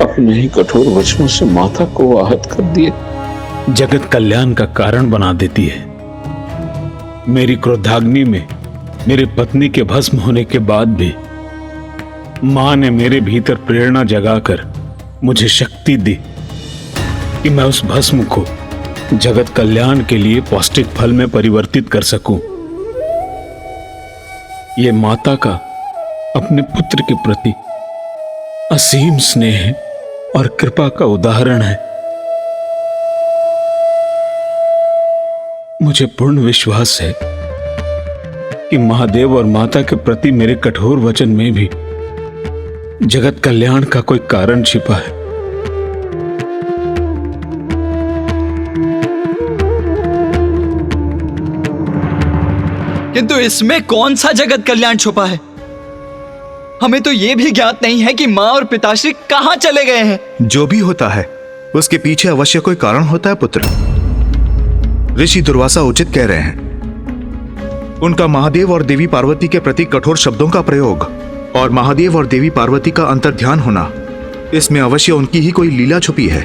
अपने ही कठोर वचनों से माता को आहत कर दिए। जगत कल्याण का कारण बना देती है। मेरी क्रोधाग्नि में मेरी पत्नी के भस्म होने के बाद भी मां ने मेरे भीतर प्रेरणा जगाकर मुझे शक्ति दी कि मैं उस भस्म को जगत कल्याण के लिए पौष्टिक फल में परिवर्तित कर सकूं। यह माता का अपने पुत्र के प्रति असीम स्नेह और कृपा का उदाहरण है। मुझे पूर्ण विश्वास है कि महादेव और माता के प्रति मेरे कठोर वचन में भी जगत कल्याण का कोई कारण छिपा है। किंतु इसमें कौन सा जगत कल्याण छुपा है? हमें तो यह भी ज्ञात नहीं है कि मां और पिताश्री कहां चले गए हैं। जो भी होता है उसके पीछे अवश्य कोई कारण होता है पुत्र। ऋषि दुर्वासा उचित कह रहे हैं। उनका महादेव और देवी पार्वती के प्रति कठोर शब्दों का प्रयोग और महादेव और देवी पार्वती का अंतर्ध्यान होना, इसमें अवश्य उनकी ही कोई लीला छुपी है।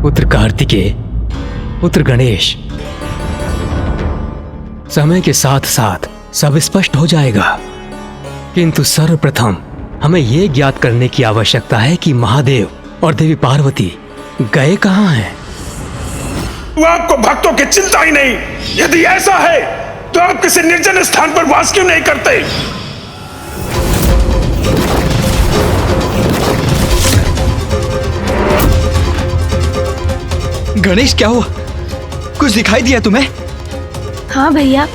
पुत्र कार्तिकेय, पुत्र गणेश, समय के साथ साथ सब स्पष्ट हो जाएगा, किंतु सर्वप्रथम हमें यह ज्ञात करने की आवश्यकता है कि महादेव और देवी पार्वती गए कहां हैं। आपको भक्तों की चिंता ही नहीं। यदि ऐसा है तो आप किसी निर्जन स्थान पर वास क्यों नहीं करते? गणेश, क्या हुआ? कुछ दिखाई दिया तुम्हें? हाँ भैया।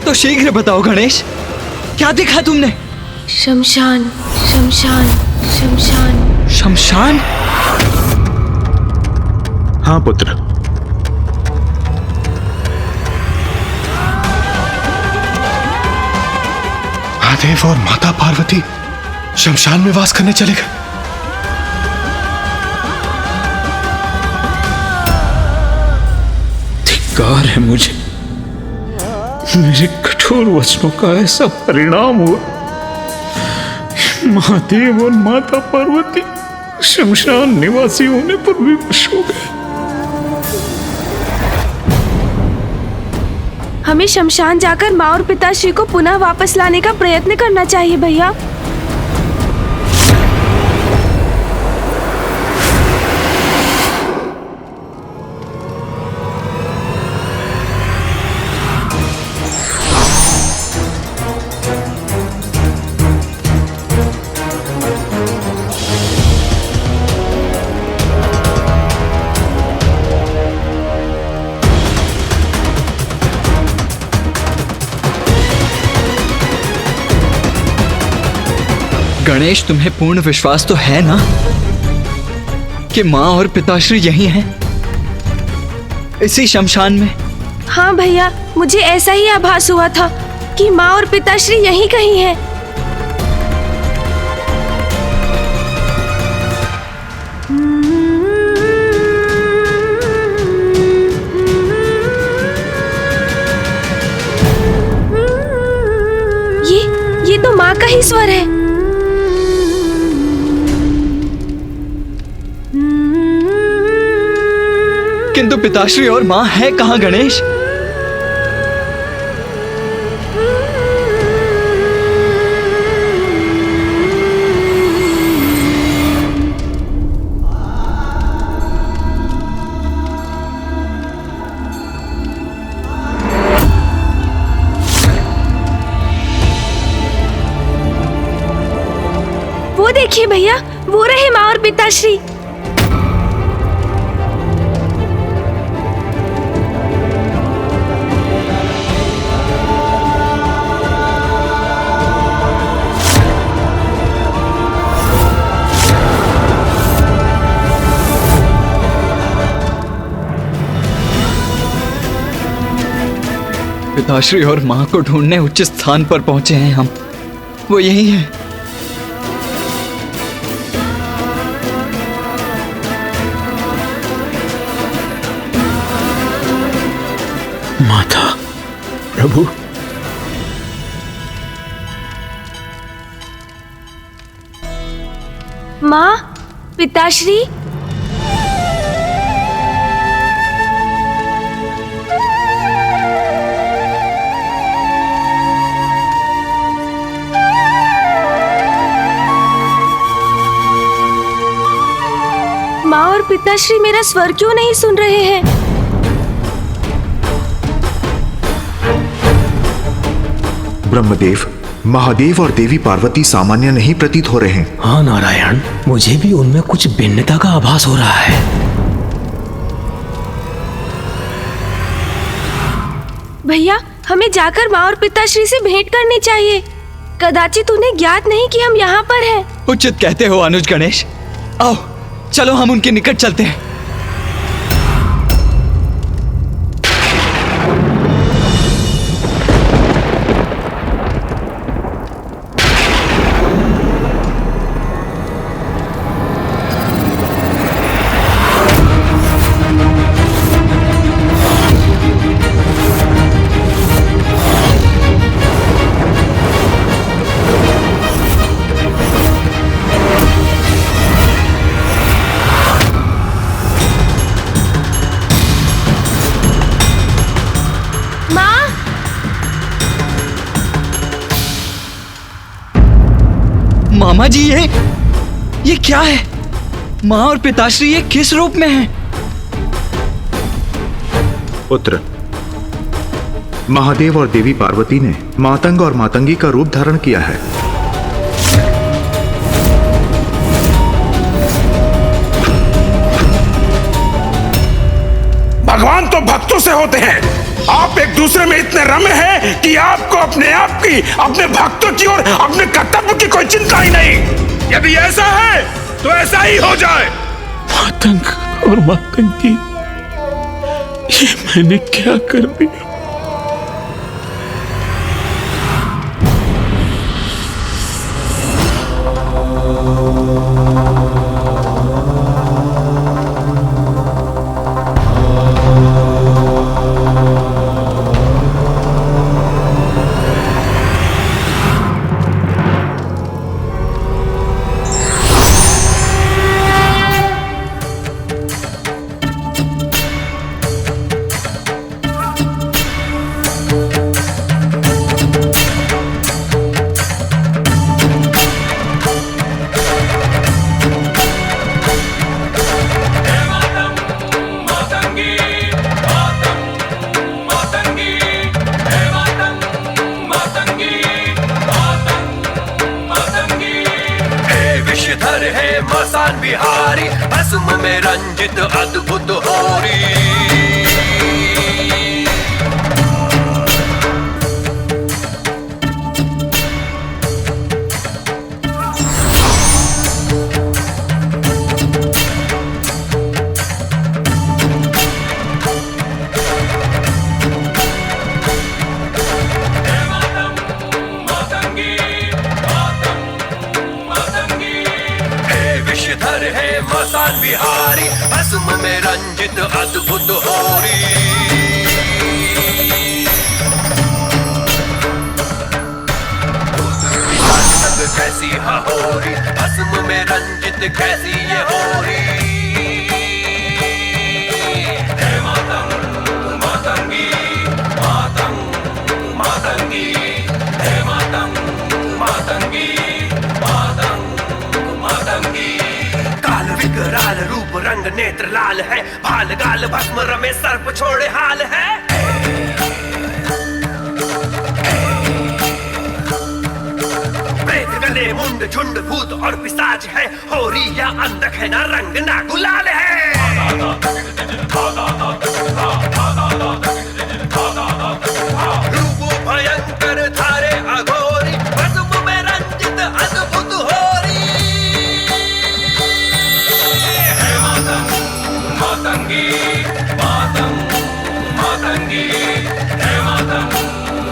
तो शीघ्र बताओ गणेश, क्या देखा तुमने? शमशान, शमशान, शमशान। शमशान? हाँ पुत्र, महादेव और माता पार्वती शमशान में वास करने चले गए। धिक्कार है मुझे, मेरे कठोर वचनों का ऐसा परिणाम हुआ। महादेव और माता पार्वती शमशान निवासी होने पर विवश हो गए। हमें शमशान जाकर माँ और पिताश्री को पुनः वापस लाने का प्रयत्न करना चाहिए भैया। गणेश, तुम्हें पूर्ण विश्वास तो है ना कि माँ और पिताश्री यही हैं, इसी शमशान में? हाँ भैया, मुझे ऐसा ही आभास हुआ था कि माँ और पिताश्री यहीं कहीं हैं। ये तो माँ का ही स्वर है। किंतु पिताश्री और मां है कहां गणेश? वो देखिए भैया, वो रहे माँ और पिताश्री। पिताश्री और मां को ढूंढने उच्च स्थान पर पहुंचे हैं हम। वो यही है। माता, प्रभु, माँ, पिताश्री। माँ और पिताश्री मेरा स्वर क्यों नहीं सुन रहे हैं? ब्रह्मदेव, महादेव और देवी पार्वती सामान्य नहीं प्रतीत हो रहे हैं। हाँ नारायण, मुझे भी उनमें कुछ भिन्नता का आभास हो रहा है। भैया, हमें जाकर माँ और पिताश्री से भेंट करनी चाहिए। कदाचित उन्हें ज्ञात नहीं कि हम यहाँ पर हैं। उचित कहते हो अनुज गणेश। आओ चलो हम उनके निकट चलते हैं। मामा जी, ये क्या है? माँ और पिताश्री ये किस रूप में हैं? पुत्र, महादेव और देवी पार्वती ने मातंग और मातंगी का रूप धारण किया है। भगवान तो भक्तों से होते हैं। आप एक दूसरे में इतने रमे हैं कि आपको अपने आप की, अपने भक्तों की और अपने कर्तव्य की कोई चिंता ही नहीं। यदि ऐसा है तो ऐसा ही हो जाए। मातंग और मातंगी, ये मैंने क्या कर दिया? मसान बिहारी, भस्म में रंजित अद्भुत होरी। मसान बिहारी, भस्म में रंजित अद्भुत होरी। कैसी हहोरी, भस्म में रंजित कैसी ये होरी। हे मातंग मातंगी, मातंग मातंगी, हे मातंग मातंगी, मातंग मातंगी। विकराल रूप रंग नेत्र लाल है, भाल गाल भस्म रमे सर्प छोड़े हाल है। प्रेत गले मुंड झुंड भूत और पिशाच है, होरी या अंधक है ना रंग ना गुलाल है। रूप भयंकर धारे अघोरी, भस्म में रंजित अद्भुत होरी। मातंगी मातंग मातंगी, हे मातंग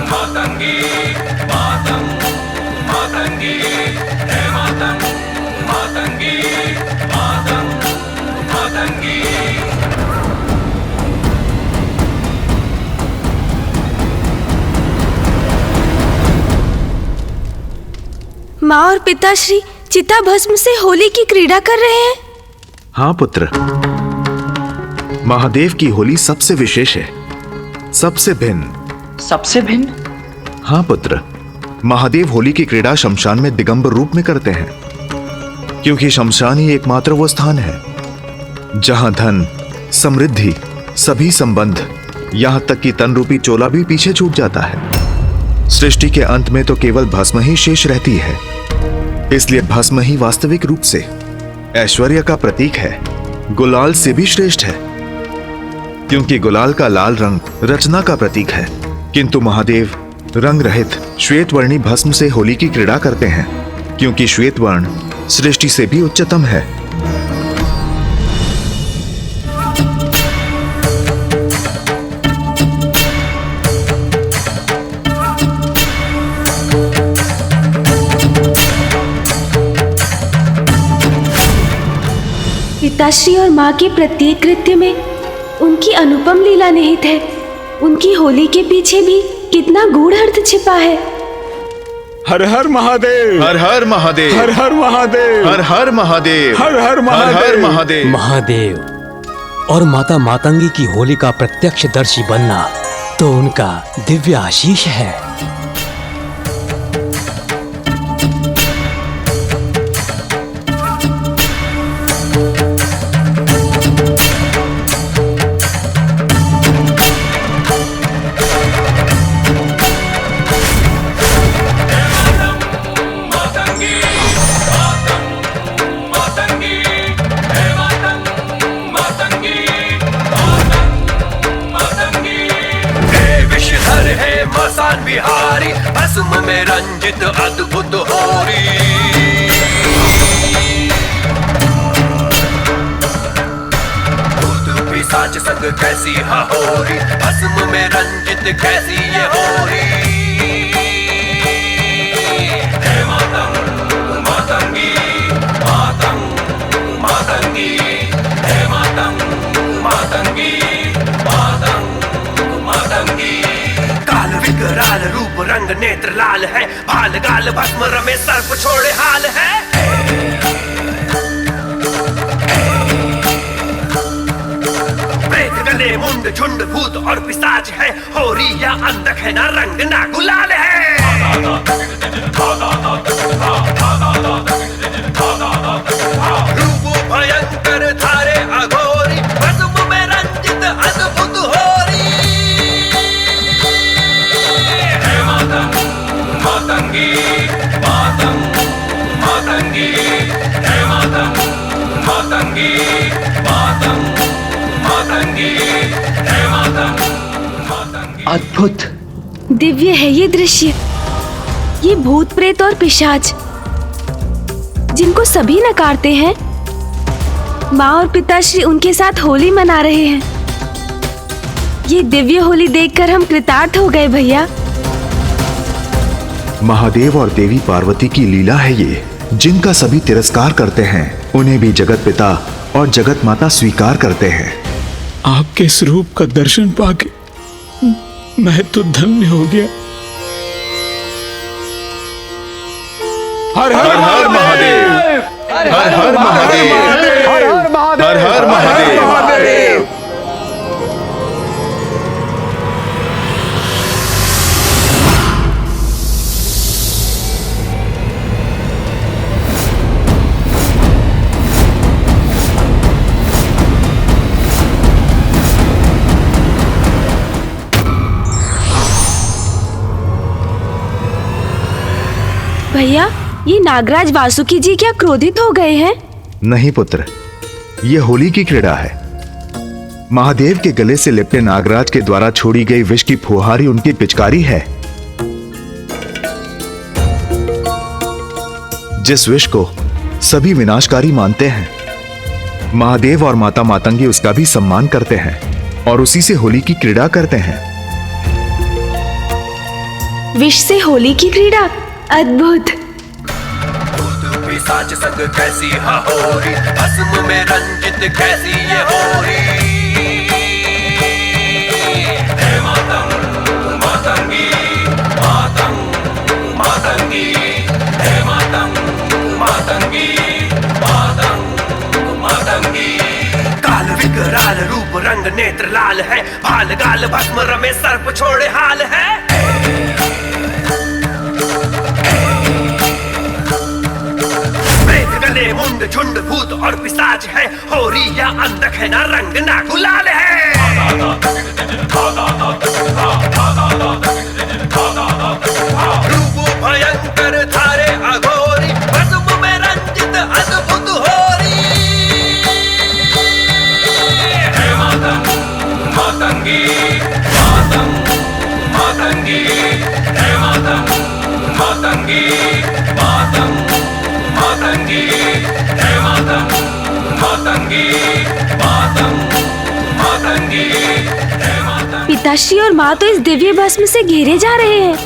मातंगी, मातंग मातंगी, हे मातंग मातंगी, मातंग मातंगी। माँ और पिताश्री चिता भस्म से होली की क्रीड़ा कर रहे हैं। हाँ पुत्र, महादेव की होली सबसे विशेष है, सबसे भिन्न। सबसे भिन्न? हाँ पुत्र, महादेव होली की क्रीड़ा शमशान में दिगंबर रूप में करते हैं, क्योंकि शमशान ही एकमात्र वो स्थान है जहां धन, समृद्धि, सभी संबंध, यहां तक कि तन रूपी चोला भी पीछे छूट जाता है। सृष्टि के अंत में तो केवल भस्म ही शेष रहती है, इसलिए भस्म ही वास्तविक रूप से ऐश्वर्य का प्रतीक है, गुलाल से भी श्रेष्ठ है, क्योंकि गुलाल का लाल रंग रचना का प्रतीक है। किंतु महादेव रंग रहित श्वेत वर्णी भस्म से होली की क्रीड़ा करते हैं, क्योंकि श्वेत वर्ण सृष्टि से भी उच्चतम है। पिताश्री और माँ के प्रत्येक कृत्य में उनकी अनुपम लीला निहित है। उनकी होली के पीछे भी कितना गूढ़ अर्थ छिपा है। हर हर महादेव, हर हर महादेव, हर हर महादेव, हर हर महादेव, हर हर हर हर महादेव। महादेव। महादेव और माता मातंगी की होली का प्रत्यक्षदर्शी बनना तो उनका दिव्य आशीष है। मसान बिहारी भस्म में रंजित अद्भुत होरी। भूत पिशाच संग कैसी होरी, भस्म में रंजित कैसी ये होरी। हे मातंग मातंगी, मातंग मातंगी, हे मातंग मातंगी, मातंग मातंगी। काल विकराल रूप रंग नेत्र लाल है, भाल गाल भस्म रमे सर्प छोड़े हाल है। प्रेत गले मुंड झुंड भूत और पिशाच है, होरी या अंधक है ना रंग ना गुलाल है। रूप भयंकर धारे अघोरी, भस्म में रंजित अद्भुत होरी। मातंगी मातंग मातंगी, हे मातंग मातंगी, मातंग मातंगी, हे मातंग मातंगी। अद्भुत, दिव्य है ये दृश्य। ये भूत प्रेत और पिशाच जिनको सभी नकारते हैं, माँ और पिताश्री उनके साथ होली मना रहे हैं। ये दिव्य होली देखकर हम कृतार्थ हो गए भैया। महादेव और देवी पार्वती की लीला है ये, जिनका सभी तिरस्कार करते हैं, उन्हें भी जगत पिता और जगत माता स्वीकार करते हैं। आपके स्वरूप का दर्शन पाके मैं तो धन्य हो गया। हर हर हर महादेव, हर हर महादेव, हर हर महादेव, हर हर महादेव। भैया, ये नागराज वासुकी जी क्या क्रोधित हो गए हैं? नहीं पुत्र, ये होली की क्रीड़ा है। महादेव के गले से लिपटे नागराज के द्वारा छोड़ी गई विष की फुहारी उनकी पिचकारी है। जिस विष को सभी विनाशकारी मानते हैं, महादेव और माता मातंगी उसका भी सम्मान करते हैं और उसी से होली की क्रीड़ा करते हैं। विष से होली की क्रीड़ा, अद्भुत। भूत पिशाच संग कैसी होरी, भस्म में रंजित कैसी ये होरी। हे मातंग मातंगी, मातंग मातंगी, हे मातंग मातंगी। काल रूप रंग नेत्र लाल है, भाल गाल भस्म रमे सर्प छोड़े हाल है। प्रेत गले मुंड झुंड भूत और पिशाच है, होरी या अंधक है ना रंग ना गुलाल है। रूप भयंकर धारे अघोरी, भस्म में रंजित अद्भुत होरी। मातंगी मातंग मातंगी, हे मातंग मातंगी मातंग मातंगी, हे मातंग मातंगी मातंग मातंगी, हे मातंग। पिताश्री और माँ तो इस दिव्य भस्म से घेरे जा रहे हैं।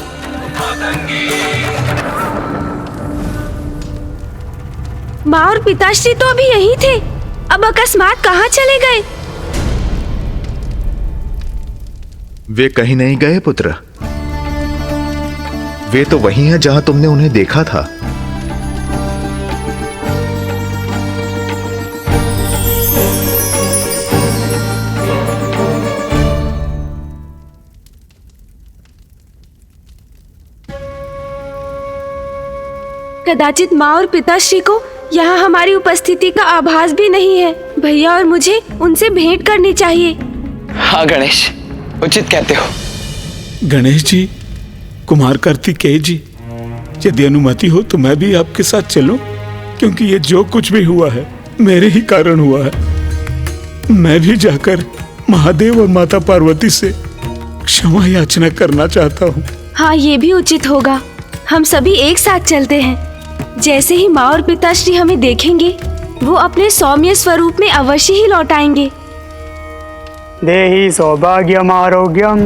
माँ और पिताश्री तो अभी यही थे, अब अकस्मात कहाँ चले गए? वे कहीं नहीं गए पुत्र, वे तो वही हैं जहां तुमने उन्हें देखा था। कदाचित माँ और पिताश्री को यहाँ हमारी उपस्थिति का आभास भी नहीं है। भैया और मुझे उनसे भेंट करनी चाहिए। हाँ गणेश, उचित कहते हो। गणेश जी, कुमार कार्तिकेय जी, यदि अनुमति हो तो मैं भी आपके साथ चलूं, क्योंकि ये जो कुछ भी हुआ है मेरे ही कारण हुआ है। मैं भी जाकर महादेव और माता पार्वती से क्षमा याचना करना चाहता हूँ। हाँ, ये भी उचित होगा। हम सभी एक साथ चलते हैं। जैसे ही माँ और पिताश्री हमें देखेंगे, वो अपने सौम्य स्वरूप में अवश्य ही लौट आएंगे। देहि सौभाग्यम आरोग्यम,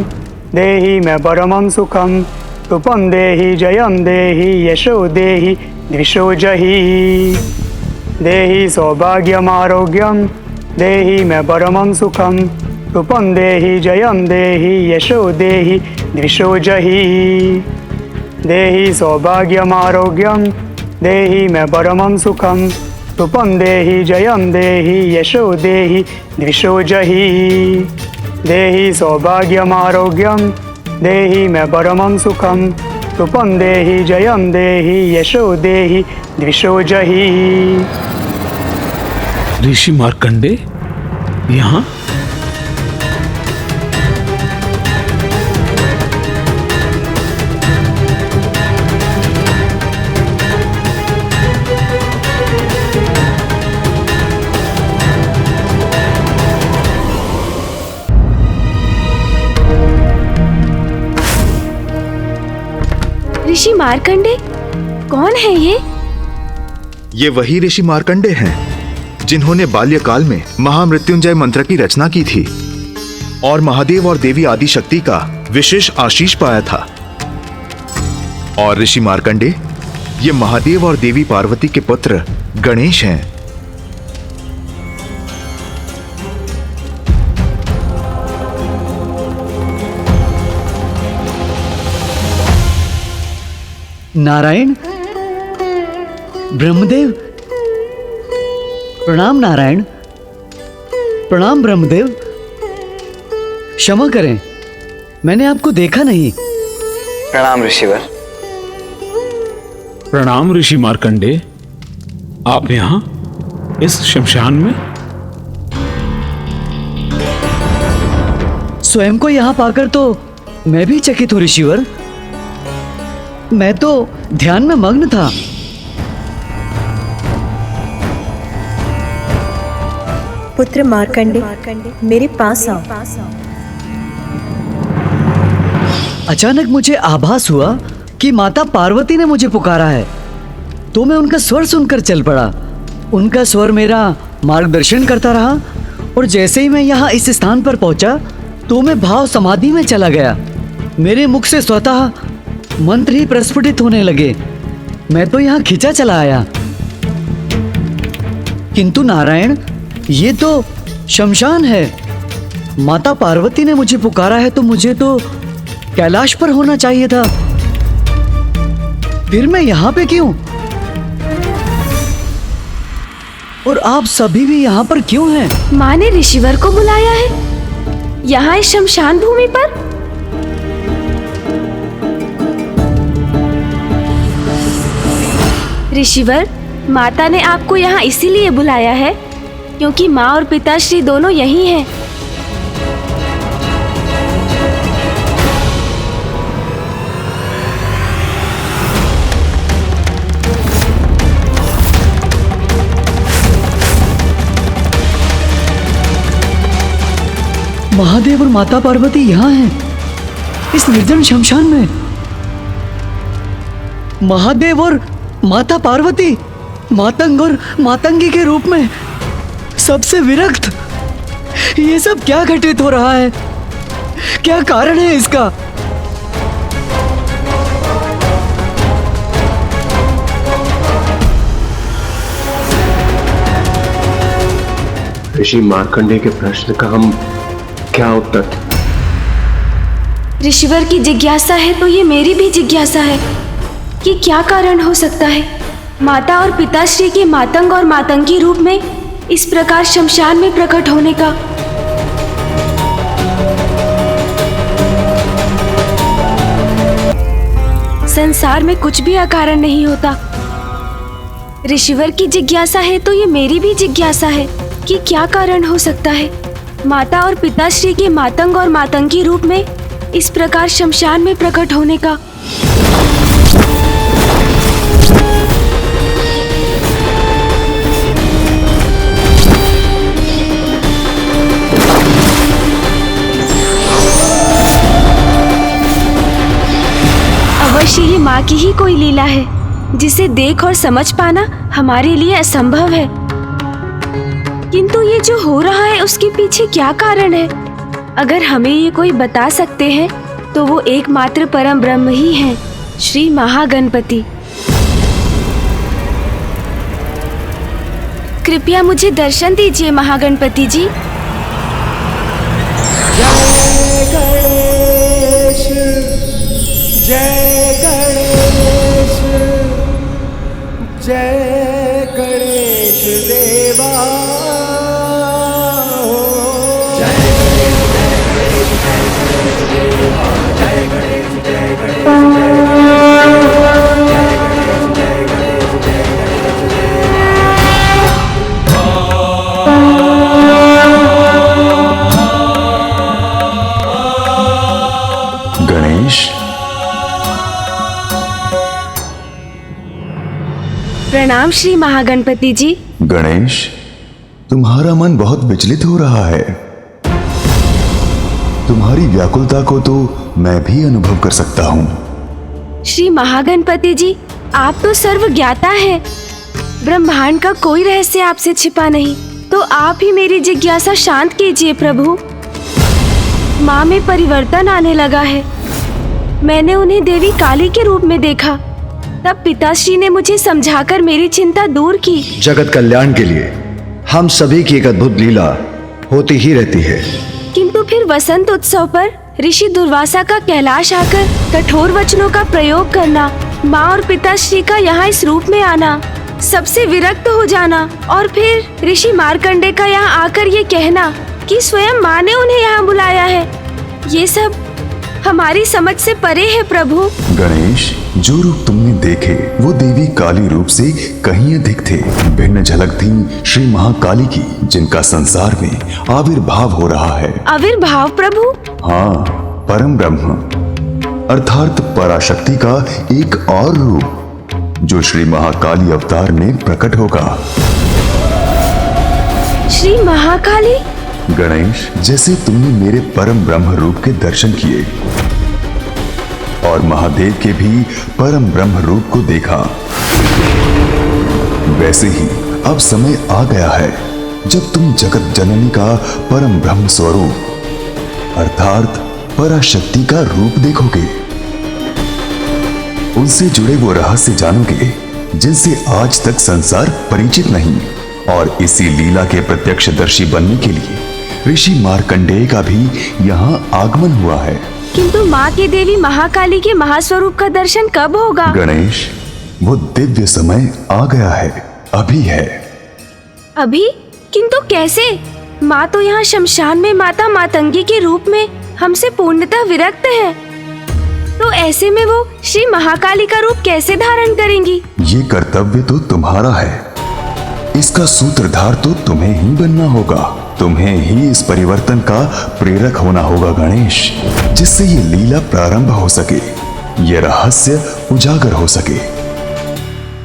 देहि मे परमं सुखम, तुपम देहि जयम देहि यशो देहि द्विषो जहि। देहि सौभाग्यम आरोग्यम, देहि मे परमं सुखम, तुपम देहि जयम देहि यशो देहि द्विषो जहि। देहि सौभाग्यम आरोग्यम, देहि मे परमं सुखम, तुपम देहि जयम देहि यशो देहि द्विषो जहि। देहि सौभाग्यम आरोग्यम, देहि मे परमं सुखम, तुपम देहि जयम देहि यशो देहि द्विषो जहि। ऋषि मार्कंडे यहाँ? ऋषि मार्कंडे? कौन है ये? ये वही ऋषि मार्कंडे हैं जिन्होंने बाल्यकाल में महामृत्युंजय मंत्र की रचना की थी और महादेव और देवी आदिशक्ति का विशेष आशीष पाया था। और ऋषि मार्कंडे ये महादेव और देवी पार्वती के पुत्र गणेश हैं। नारायण, ब्रह्मदेव, प्रणाम नारायण, प्रणाम ब्रह्मदेव। क्षमा करें, मैंने आपको देखा नहीं। प्रणाम ऋषिवर। प्रणाम ऋषि मार्कंडे, आप यहाँ इस शमशान में? स्वयं को यहाँ पाकर तो मैं भी चकित हूँ ऋषिवर। मैं तो ध्यान में मग्न था। पुत्र मार्कंडे, मेरे पास आओ। अचानक मुझे आभास हुआ कि माता पार्वती ने मुझे पुकारा है, तो मैं उनका स्वर सुनकर चल पड़ा। उनका स्वर मेरा मार्गदर्शन करता रहा और जैसे ही मैं यहाँ इस स्थान पर पहुंचा तो मैं भाव समाधि में चला गया। मेरे मुख से स्वतः मंत्र ही प्रस्फुटित होने लगे। मैं तो यहाँ खिंचा चला आया। किंतु नारायण, ये तो शमशान है। माता पार्वती ने मुझे पुकारा है तो मुझे तो कैलाश पर होना चाहिए था। फिर मैं यहाँ पे क्यों? और आप सभी भी यहाँ पर क्यों हैं? माँ ने ऋषिवर को बुलाया है यहाँ इस शमशान भूमि पर। ऋषिवर, माता ने आपको यहाँ इसीलिए बुलाया है क्योंकि माँ और पिताश्री दोनों यही हैं। महादेव और माता पार्वती यहाँ हैं, इस निर्जन शमशान में। महादेव और माता पार्वती मातंग और मातंगी के रूप में, सबसे विरक्त। ये सब क्या घटित हो रहा है? क्या कारण है इसका? ऋषि मार्कंडेय के प्रश्न का हम क्या उत्तर? ऋषिवर की जिज्ञासा है तो ये मेरी भी जिज्ञासा है कि क्या कारण हो सकता है माता और पिताश्री के मातंग और मातंगी रूप में इस प्रकार शमशान में प्रकट होने का। संसार में कुछ भी अकारण नहीं होता। ऋषिवर की जिज्ञासा है तो ये मेरी भी जिज्ञासा है कि क्या कारण हो सकता है माता और पिताश्री के मातंग और मातंगी रूप में इस प्रकार शमशान में प्रकट होने का। अवश्य ये माँ की ही कोई लीला है जिसे देख और समझ पाना हमारे लिए असंभव है। किंतु ये जो हो रहा है उसके पीछे क्या कारण है? अगर हमें ये कोई बता सकते हैं तो वो एकमात्र परम ब्रह्म ही हैं, श्री महागणपति। कृपया मुझे दर्शन दीजिए महागणपति जी। जय गणेश, जय गणेश, जय गणेश देवा। गणेश, प्रणाम श्री महागणपति जी। गणेश, तुम्हारा मन बहुत विचलित हो रहा है। तुम्हारी व्याकुलता को तो मैं भी अनुभव कर सकता हूँ। श्री महागणपति जी, आप तो सर्वज्ञाता हैं। ब्रह्मांड का कोई रहस्य आपसे छिपा नहीं, तो आप ही मेरी जिज्ञासा शांत कीजिए प्रभु। माँ में परिवर्तन आने लगा है। मैंने उन्हें देवी काली के रूप में देखा, तब पिताश्री ने मुझे समझाकर मेरी चिंता दूर की। जगत कल्याण के लिए हम सभी की एक अद्भुत लीला होती ही रहती है। किंतु फिर वसंत उत्सव पर ऋषि दुर्वासा का कैलाश आकर कठोर वचनों का प्रयोग करना, माँ और पिताश्री का यहाँ इस रूप में आना, सबसे विरक्त हो जाना, और फिर ऋषि मार्कंडेय का यहाँ आकर ये कहना कि स्वयं माँ ने उन्हें यहाँ बुलाया है, ये सब हमारी समझ से परे है प्रभु। गणेश, जो रूप तुमने देखे वो देवी काली रूप से कहीं अधिक थे। भिन्न झलक थी श्री महाकाली की, जिनका संसार में आविर्भाव हो रहा है। आविर्भाव प्रभु? हाँ, परम ब्रह्म अर्थात पराशक्ति का एक और रूप जो श्री महाकाली अवतार में प्रकट होगा। श्री महाकाली? गणेश, जैसे तुमने मेरे परम ब्रह्म रूप के दर्शन किए और महादेव के भी परम ब्रह्म रूप को देखा, वैसे ही अब समय आ गया है जब तुम जगत जननी का परम ब्रह्म स्वरूप अर्थात पराशक्ति का रूप देखोगे। उनसे जुड़े वो रहस्य जानोगे जिनसे आज तक संसार परिचित नहीं, और इसी लीला के प्रत्यक्षदर्शी बनने के लिए ऋषि मार्कंडेय का भी यहाँ आगमन हुआ है। किंतु माँ की देवी महाकाली के महास्वरूप का दर्शन कब होगा? गणेश, वो दिव्य समय आ गया है, अभी है। अभी? किंतु कैसे? माँ तो यहाँ शमशान में माता मातंगी के रूप में हमसे पूर्णतः विरक्त है, तो ऐसे में वो श्री महाकाली का रूप कैसे धारण करेंगी? ये कर्तव्य तो तुम्हारा है, इसका सूत्रधार तो तुम्हें ही बनना होगा। तुम्हें ही इस परिवर्तन का प्रेरक होना होगा गणेश, जिससे ये लीला प्रारंभ हो सके, ये रहस्य उजागर हो सके।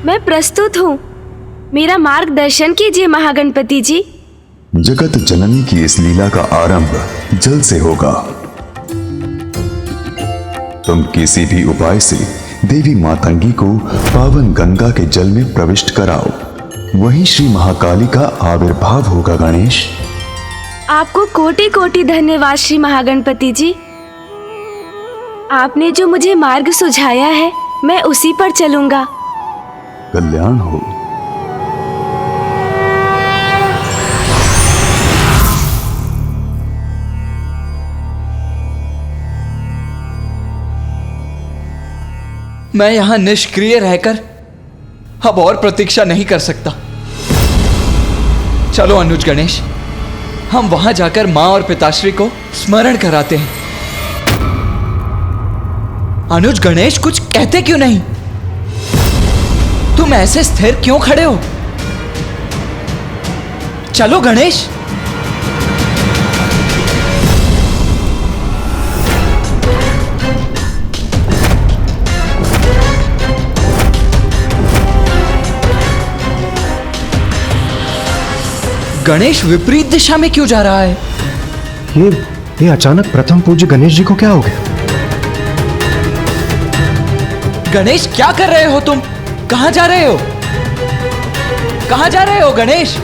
मैं प्रस्तुत हूँ, मेरा मार्गदर्शन कीजिए महागणपति जी। जगत जननी की इस लीला का आरंभ जल से होगा। तुम किसी भी उपाय से देवी मातंगी को पावन गंगा के जल में प्रविष्ट कराओ, वहीं श्री महाकाली का आविर्भाव होगा गणेश। आपको कोटि कोटि धन्यवाद श्री महागणपति जी। आपने जो मुझे मार्ग सुझाया है, मैं उसी पर चलूंगा। कल्याण हो। मैं यहाँ निष्क्रिय रहकर अब और प्रतीक्षा नहीं कर सकता। चलो अनुज गणेश, हम वहां जाकर माँ और पिताश्री को स्मरण कराते हैं। अनुज गणेश, कुछ कहते क्यों नहीं? तुम ऐसे स्थिर क्यों खड़े हो? चलो गणेश। गणेश विपरीत दिशा में क्यों जा रहा है? ये अचानक प्रथम पूज्य गणेश जी को क्या हो गया? गणेश, क्या कर रहे हो तुम? कहां जा रहे हो? कहां जा रहे हो गणेश?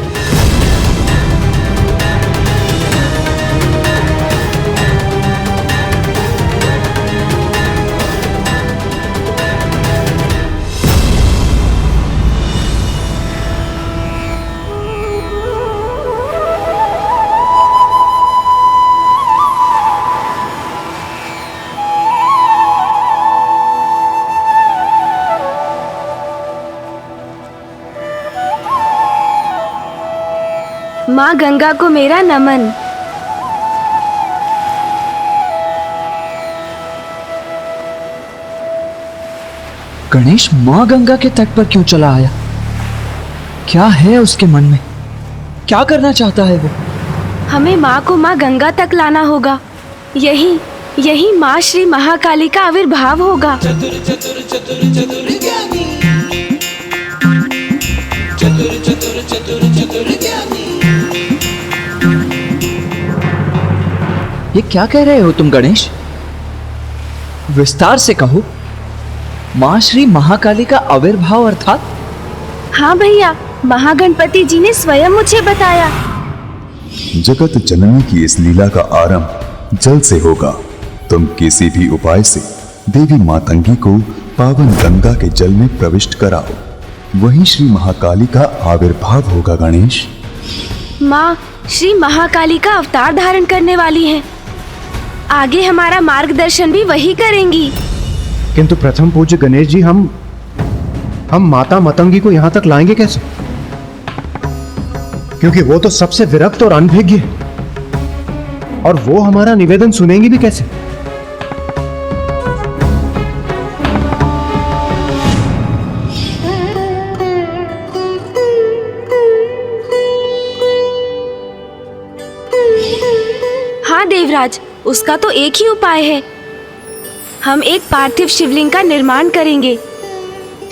माँ गंगा को मेरा नमन। गणेश माँ गंगा के तट पर क्यों चला आया? क्या है उसके मन में? क्या करना चाहता है वो? हमें माँ को माँ गंगा तक लाना होगा। यही माँ श्री महाकाली का आविर्भाव होगा। चतुर चतुर चतुर चतुर ज्ञानी, चतुर चतुर चतुर चतुर ज्ञानी। ये क्या कह रहे हो तुम गणेश? विस्तार से कहो। माँ श्री महाकाली का आविर्भाव अर्थात? हाँ भैया, महागणपति जी ने स्वयं मुझे बताया। जगत जननी की इस लीला का आरंभ जल से होगा। तुम किसी भी उपाय से देवी मातंगी को पावन गंगा के जल में प्रविष्ट कराओ, वहीं श्री महाकाली का आविर्भाव होगा गणेश। माँ श्री महाकाली का अवतार धारण करने वाली है, आगे हमारा मार्गदर्शन भी वही करेंगी। किंतु प्रथम पूज्य गणेश जी, हम माता मतंगी को यहां तक लाएंगे कैसे? क्योंकि वो तो सबसे विरक्त और अनभिज्ञ है, और वो हमारा निवेदन सुनेंगी भी कैसे? हाँ देवराज, उसका तो एक ही उपाय है। हम एक पार्थिव शिवलिंग का निर्माण करेंगे।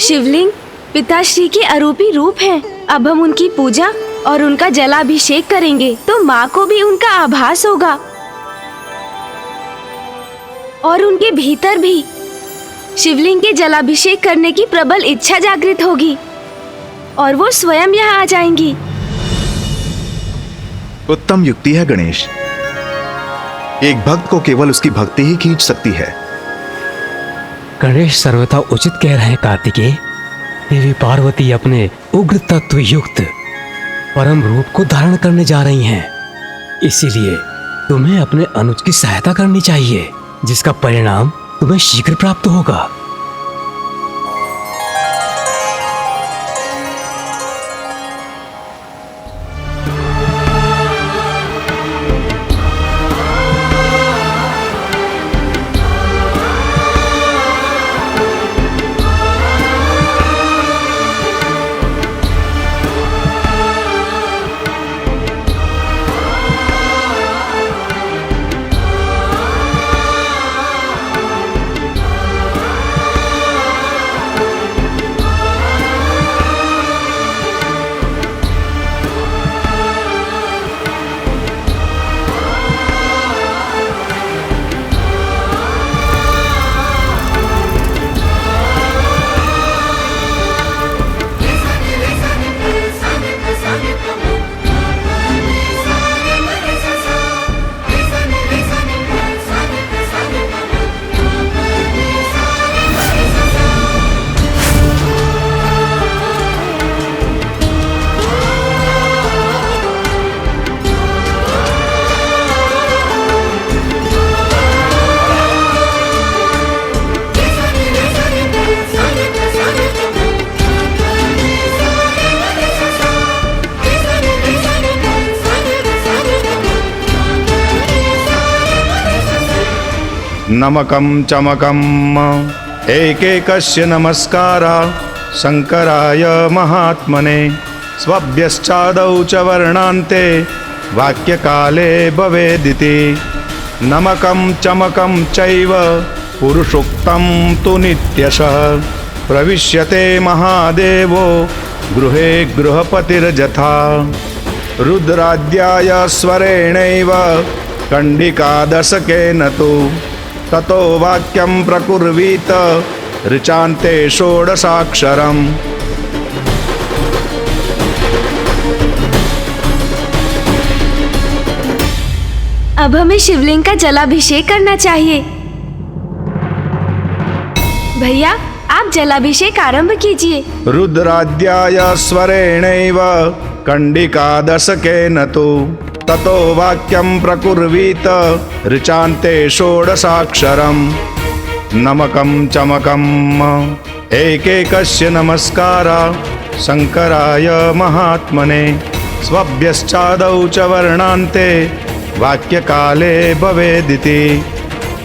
शिवलिंग पिताश्री के अरूपी रूप हैं। अब हम उनकी पूजा और उनका जलाभिषेक करेंगे तो माँ को भी उनका आभास होगा, और उनके भीतर भी शिवलिंग के जलाभिषेक करने की प्रबल इच्छा जागृत होगी और वो स्वयं यहाँ आ जाएंगी। उत्तम युक्ति है गणेश। एक भक्त को केवल उसकी भक्ति ही खींच सकती है। गणेश सर्वथा उचित कह रहे हैं कार्तिकेय। देवी पार्वती अपने उग्र तत्व युक्त परम रूप को धारण करने जा रही हैं। इसीलिए तुम्हें अपने अनुज की सहायता करनी चाहिए, जिसका परिणाम तुम्हें शीघ्र प्राप्त होगा। नमकं चमकम् एकैकस्य नमस्कारा शंकराय महात्मने स्वभ्यश्चादौ च वर्णान्ते वाक्यकाले भवेदिति नमकं चमकं चैव पुरुषोक्तं तु नित्यशः प्रविश्यते महादेवो गृहे गृहपतिर्यथा रुद्राद्याय स्वरेणैव कंडिकादशकेन तु ततो वाक्यं प्रकुर्वीत ऋचान्ते षोडशाक्षरम् अब हमें शिवलिंग का जलाभिषेक करना चाहिए। भैया आप जलाभिषेक आरंभ कीजिए। रुद्राद्याय स्वरेणैव कंडिकादशकेन तु ततो वाक्यं प्रकुर्वीत ऋचान्ते षोडशाक्षरम् नमकं चमकम् एकैकस्य नमस्कारा शंकराय महात्मने स्वभ्यश्चादौ च वर्णान्ते वाक्यकाले भवेदिति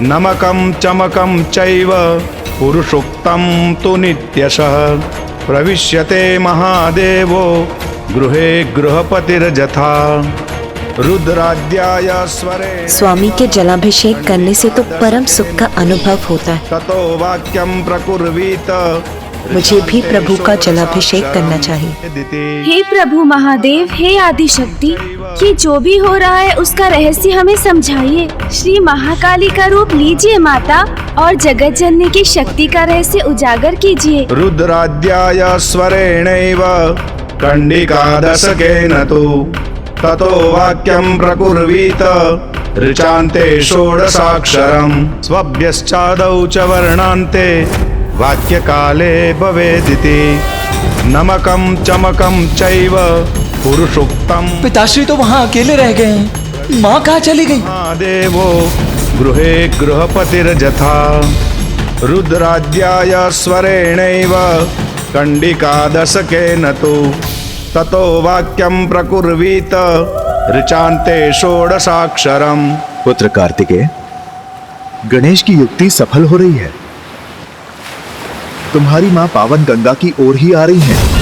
नमकं चमकं चैव पुरुषोक्तं तु नित्यशः प्रविश्यते महादेवो गृहे गृहपतिर्यथा रुद्राद्याय स्वरे। स्वामी के जलाभिषेक करने से तो परम सुख का अनुभव होता है। ततो वाक्यं प्रकुर्वीत मुझे भी प्रभु का जलाभिषेक करना चाहिए। हे प्रभु महादेव, हे आदि शक्ति, ये जो भी हो रहा है उसका रहस्य हमें समझाइए। श्री महाकाली का रूप लीजिए माता और जगत जननी की शक्ति का रहस्य उजागर कीजिए। रुद्राद्याय स्वरेणैव कंडिकादशकेन तु ततो वाक्यं प्रकुर्वीत ऋचान्ते षोडशाक्षरम् स्वभ्यश्चादौ च वर्णान्ते वाक्यकाले भवेदिति नमकं चमकं चैव पुरुषोक्तं। पिताश्री तो वहाँ अकेले रह गए हैं, माँ कहाँ चली गई? महादेवो गृहे गृहपतिर्यथा रुद्राद्याय स्वरेणैव कंडिकादशकेन तु ततो वाक्यं प्रकुर्वीत ऋचान्ते षोडशाक्षरम्। पुत्र कार्तिकेय, गणेश की युक्ति सफल हो रही है। तुम्हारी मां पावन गंगा की ओर ही आ रही है।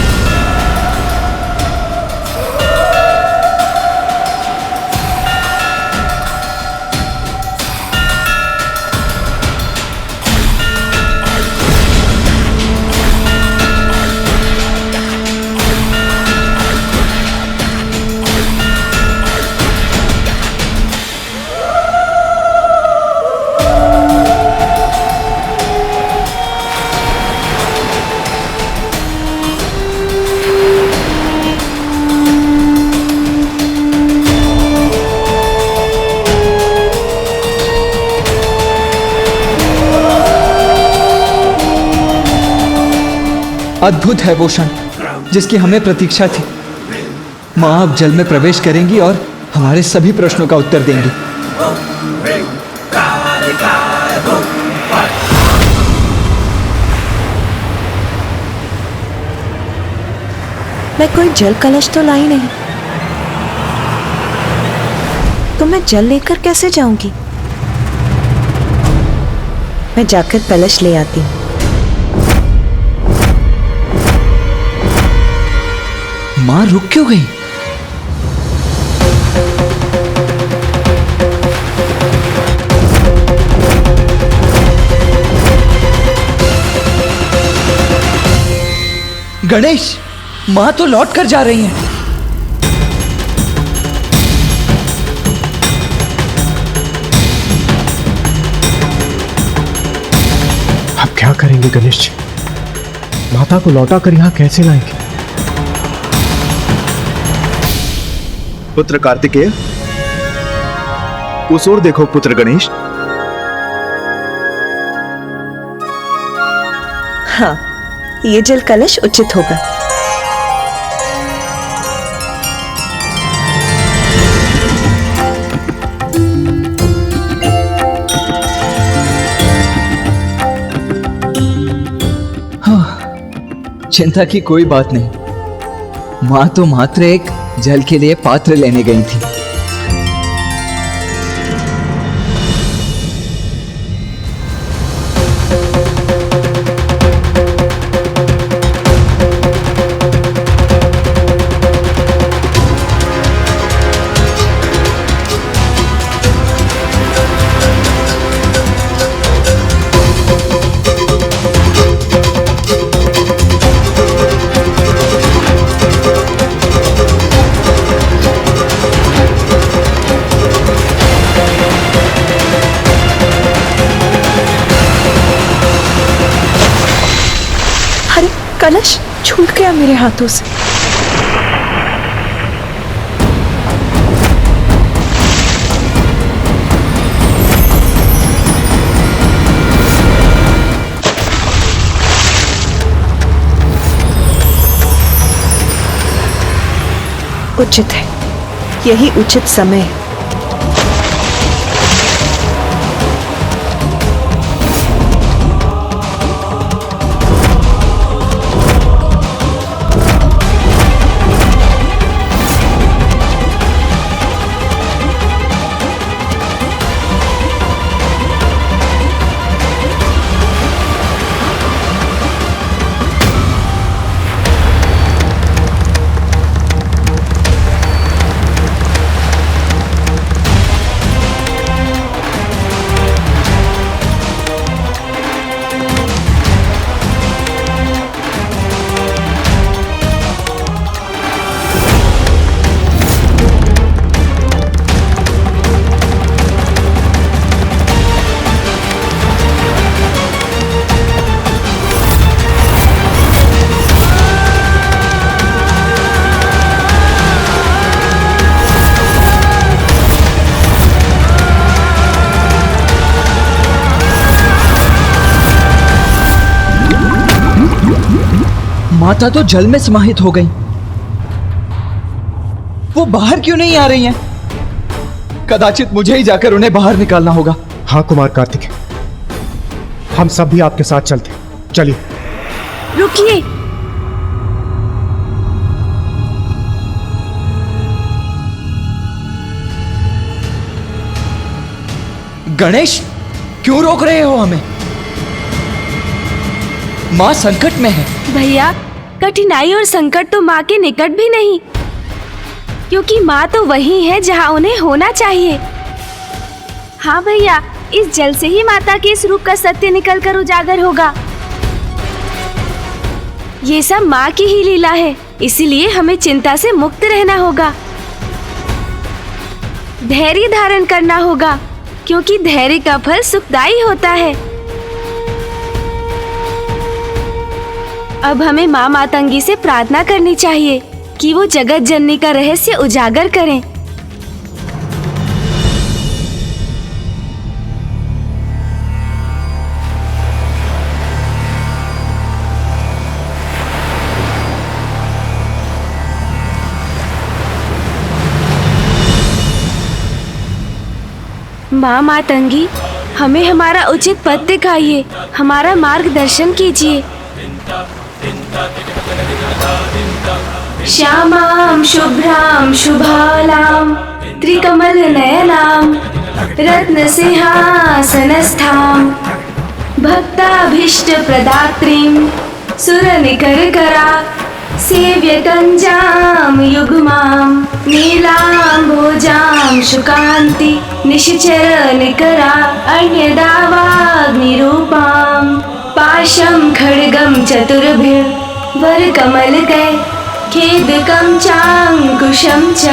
अद्भुत है वो क्षण जिसकी हमें प्रतीक्षा थी। माँ अब जल में प्रवेश करेंगी और हमारे सभी प्रश्नों का उत्तर देंगी। मैं कोई जल कलश तो लाई नहीं, तो मैं जल लेकर कैसे जाऊंगी? मैं जाकर कलश ले आती हूँ। माँ रुक क्यों गई? गणेश, माँ तो लौट कर जा रही हैं। अब क्या करेंगे गणेश जी? माता को लौटा कर यहाँ कैसे लाएंगे? पुत्र कार्तिकेय, उस ओर देखो पुत्र गणेश। हाँ, ये जल कलश उचित होगा। हाँ, चिंता की कोई बात नहीं। माँ तो मात्र एक जल के लिए पात्र लेने गई थी। कलश छूट गया मेरे हाथों से। उचित है, यही उचित समय है। माता तो जल में समाहित हो गई। वो बाहर क्यों नहीं आ रही हैं? कदाचित मुझे ही जाकर उन्हें बाहर निकालना होगा। हाँ कुमार कार्तिक, हम सब भी आपके साथ चलते हैं। चलिए। रुकिए। गणेश, क्यों रोक रहे हो हमें? माँ संकट में है। भैया, कठिनाई और संकट तो माँ के निकट भी नहीं, क्योंकि माँ तो वही है जहाँ उन्हें होना चाहिए। हाँ भैया, इस जल से ही माता के इस रूप का सत्य निकलकर उजागर होगा। ये सब माँ की ही लीला है, इसीलिए हमें चिंता से मुक्त रहना होगा। धैर्य धारण करना होगा, क्योंकि धैर्य का फल सुखदायी होता है। अब हमें माँ मातंगी से प्रार्थना करनी चाहिए कि वो जगत जननी का रहस्य उजागर करें। माँ मातंगी, हमें हमारा उचित पद दिखाइए, हमारा मार्गदर्शन कीजिए। श्यामां शुभ्रां शुभालां त्रिकमल नयनां रत्न सिंहासनस्थां भक्ताभीष्ट प्रदात्रीं सुरनिकरकरा सेव्यकञ्जां युग्मां नीलाम्भोजां शुकान्ति निश्चर निकरा अन्यदावाग्निरूपां पाशं खड्गं चतुर्भिः वरकमल गए खेदकं चाङ्कुशं च।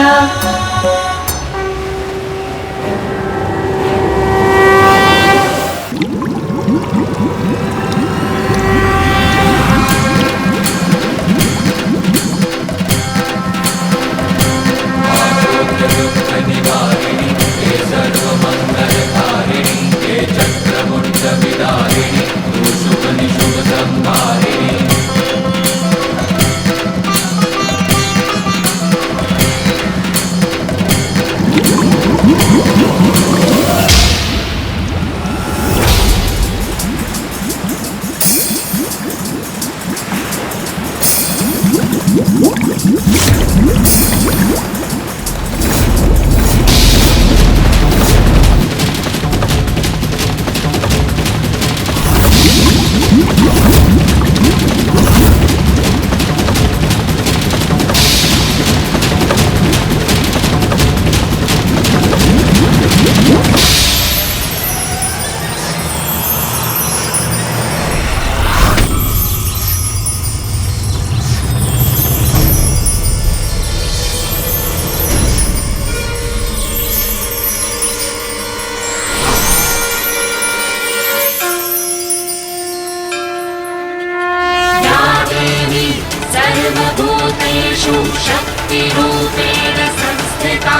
सर्वभूतेषु शक्तिरूपेण संस्थिता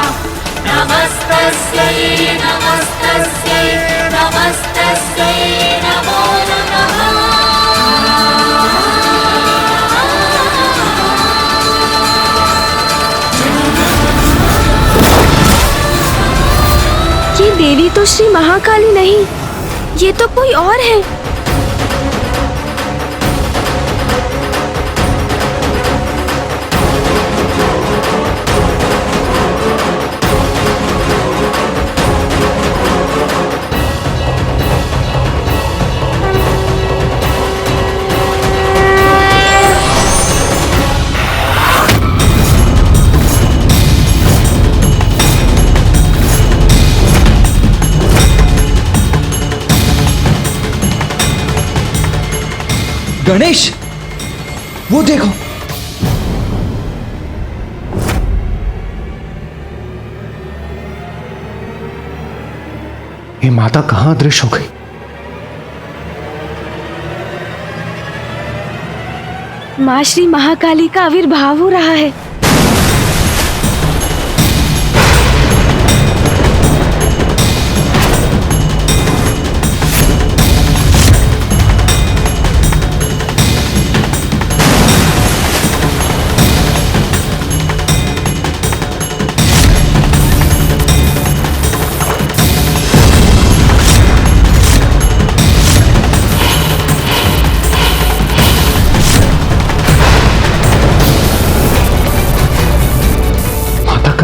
नमस्तस्यै नमस्तस्यै नमस्तस्यै नमो नमः। ये देवी तो श्री महाकाली नहीं, ये तो कोई और है। गणेश, वो देखो। ये माता कहां अदृश्य हो गई? माँ श्री महाकाली का आविर्भाव हो रहा है।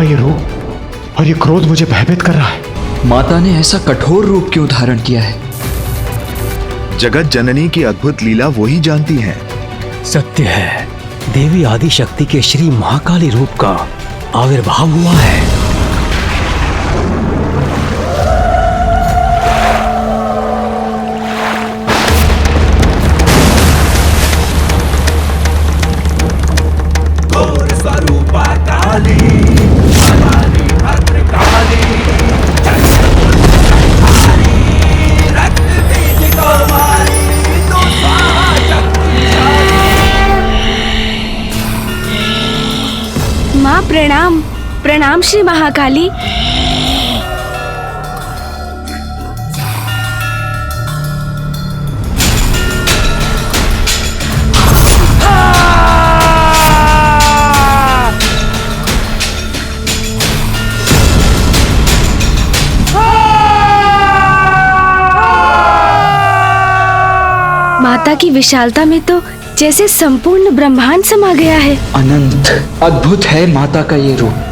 ये रूप और ये क्रोध मुझे भयभीत कर रहा है। माता ने ऐसा कठोर रूप क्यों धारण किया है? जगत जननी की अद्भुत लीला वही जानती हैं। सत्य है, देवी आदि शक्ति के श्री महाकाली रूप का आविर्भाव हुआ है। प्रणाम प्रणाम श्री महाकाली। माता की विशालता में तो जैसे संपूर्ण ब्रह्मांड समा गया है। अनंत अद्भुत है माता का ये रूप।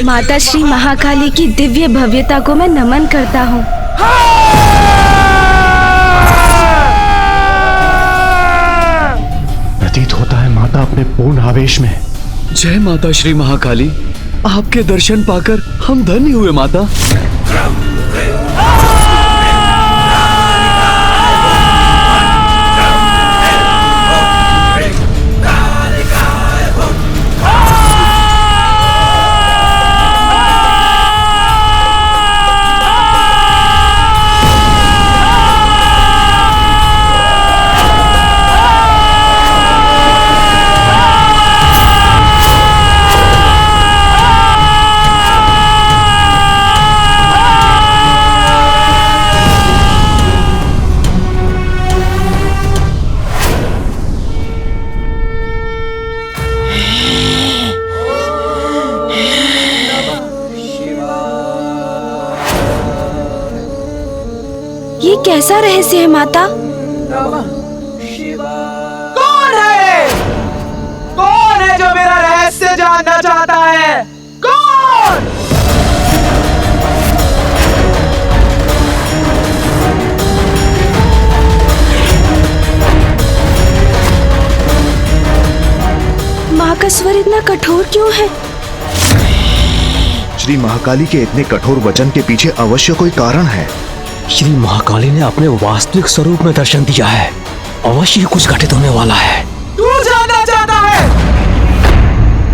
माता श्री महाकाली की दिव्य भव्यता को मैं नमन करता हूँ। प्रतीत होता है माता अपने पूर्ण आवेश में। जय माता श्री महाकाली, आपके दर्शन पाकर हम धन्य हुए माता। कैसा रहस्य है माता? कौन है? कौन है जो मेरा रहस्य जानना चाहता है? कौन? माँ का स्वर इतना कठोर क्यों है? श्री महाकाली के इतने कठोर वचन के पीछे अवश्य कोई कारण है। श्री महाकाली ने अपने वास्तविक स्वरूप में दर्शन दिया है। अवश्य कुछ घटित होने वाला है। तू जानना चाहता है?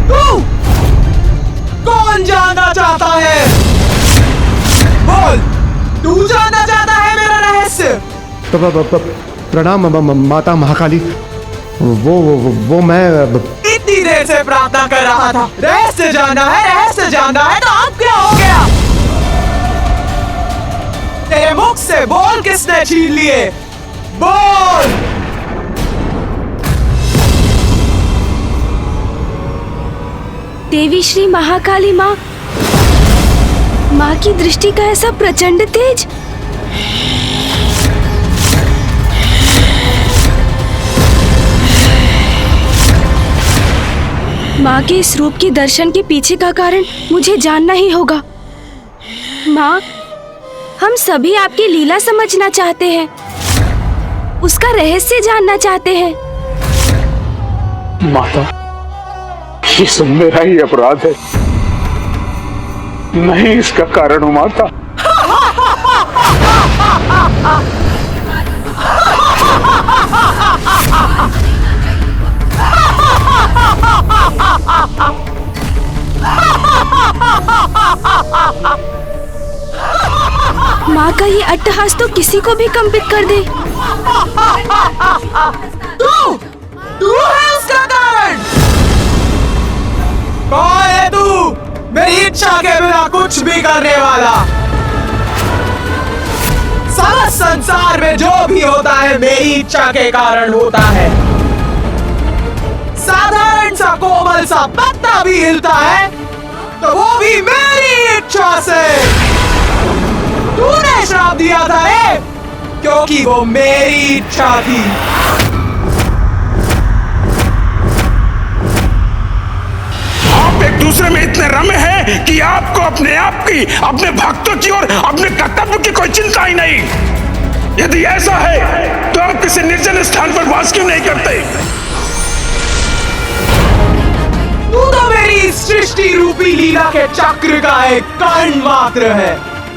तू कौन जानना चाहता है? बोल, तू जानना चाहता है मेरा रहस्य? प्रणाम माता महाकाली। वो मैं इतनी देर से प्रार्थना कर रहा था। रहस्य जानना है, रहस्य जानना है, तो अब क्या हो गया? तेरे मुख से बोल किसने छीन लिए? बोल। देवी श्री महाकाली माँ, माँ की दृष्टि का ऐसा प्रचंड तेज। माँ के इस रूप के दर्शन के पीछे का कारण मुझे जानना ही होगा। माँ, हम सभी आपकी लीला समझना चाहते हैं, उसका रहस्य जानना चाहते हैं। माता, ये सब मेरा ही अपराध है, नहीं इसका कारण हूँ माता। माँ का ये अट्टहास तो किसी को भी कंपित कर दे। तू है उसका कारण। कौन है तू? मेरी इच्छा के बिना कुछ भी करने वाला। सारा संसार में जो भी होता है मेरी इच्छा के कारण होता है। साधारण सा कोमल सा पत्ता भी हिलता है तो वो भी मेरी इच्छा से। तूने श्राप दिया था रे, क्योंकि वो मेरी इच्छा थी। आप एक दूसरे में इतने रमे हैं कि आपको अपने आप की, अपने भक्तों की और अपने कर्तव्य की कोई चिंता ही नहीं। यदि ऐसा है तो आप किसी निर्जन स्थान पर वास क्यों नहीं करते? तू तो मेरी सृष्टि रूपी लीला के चक्र का एक कण मात्र है,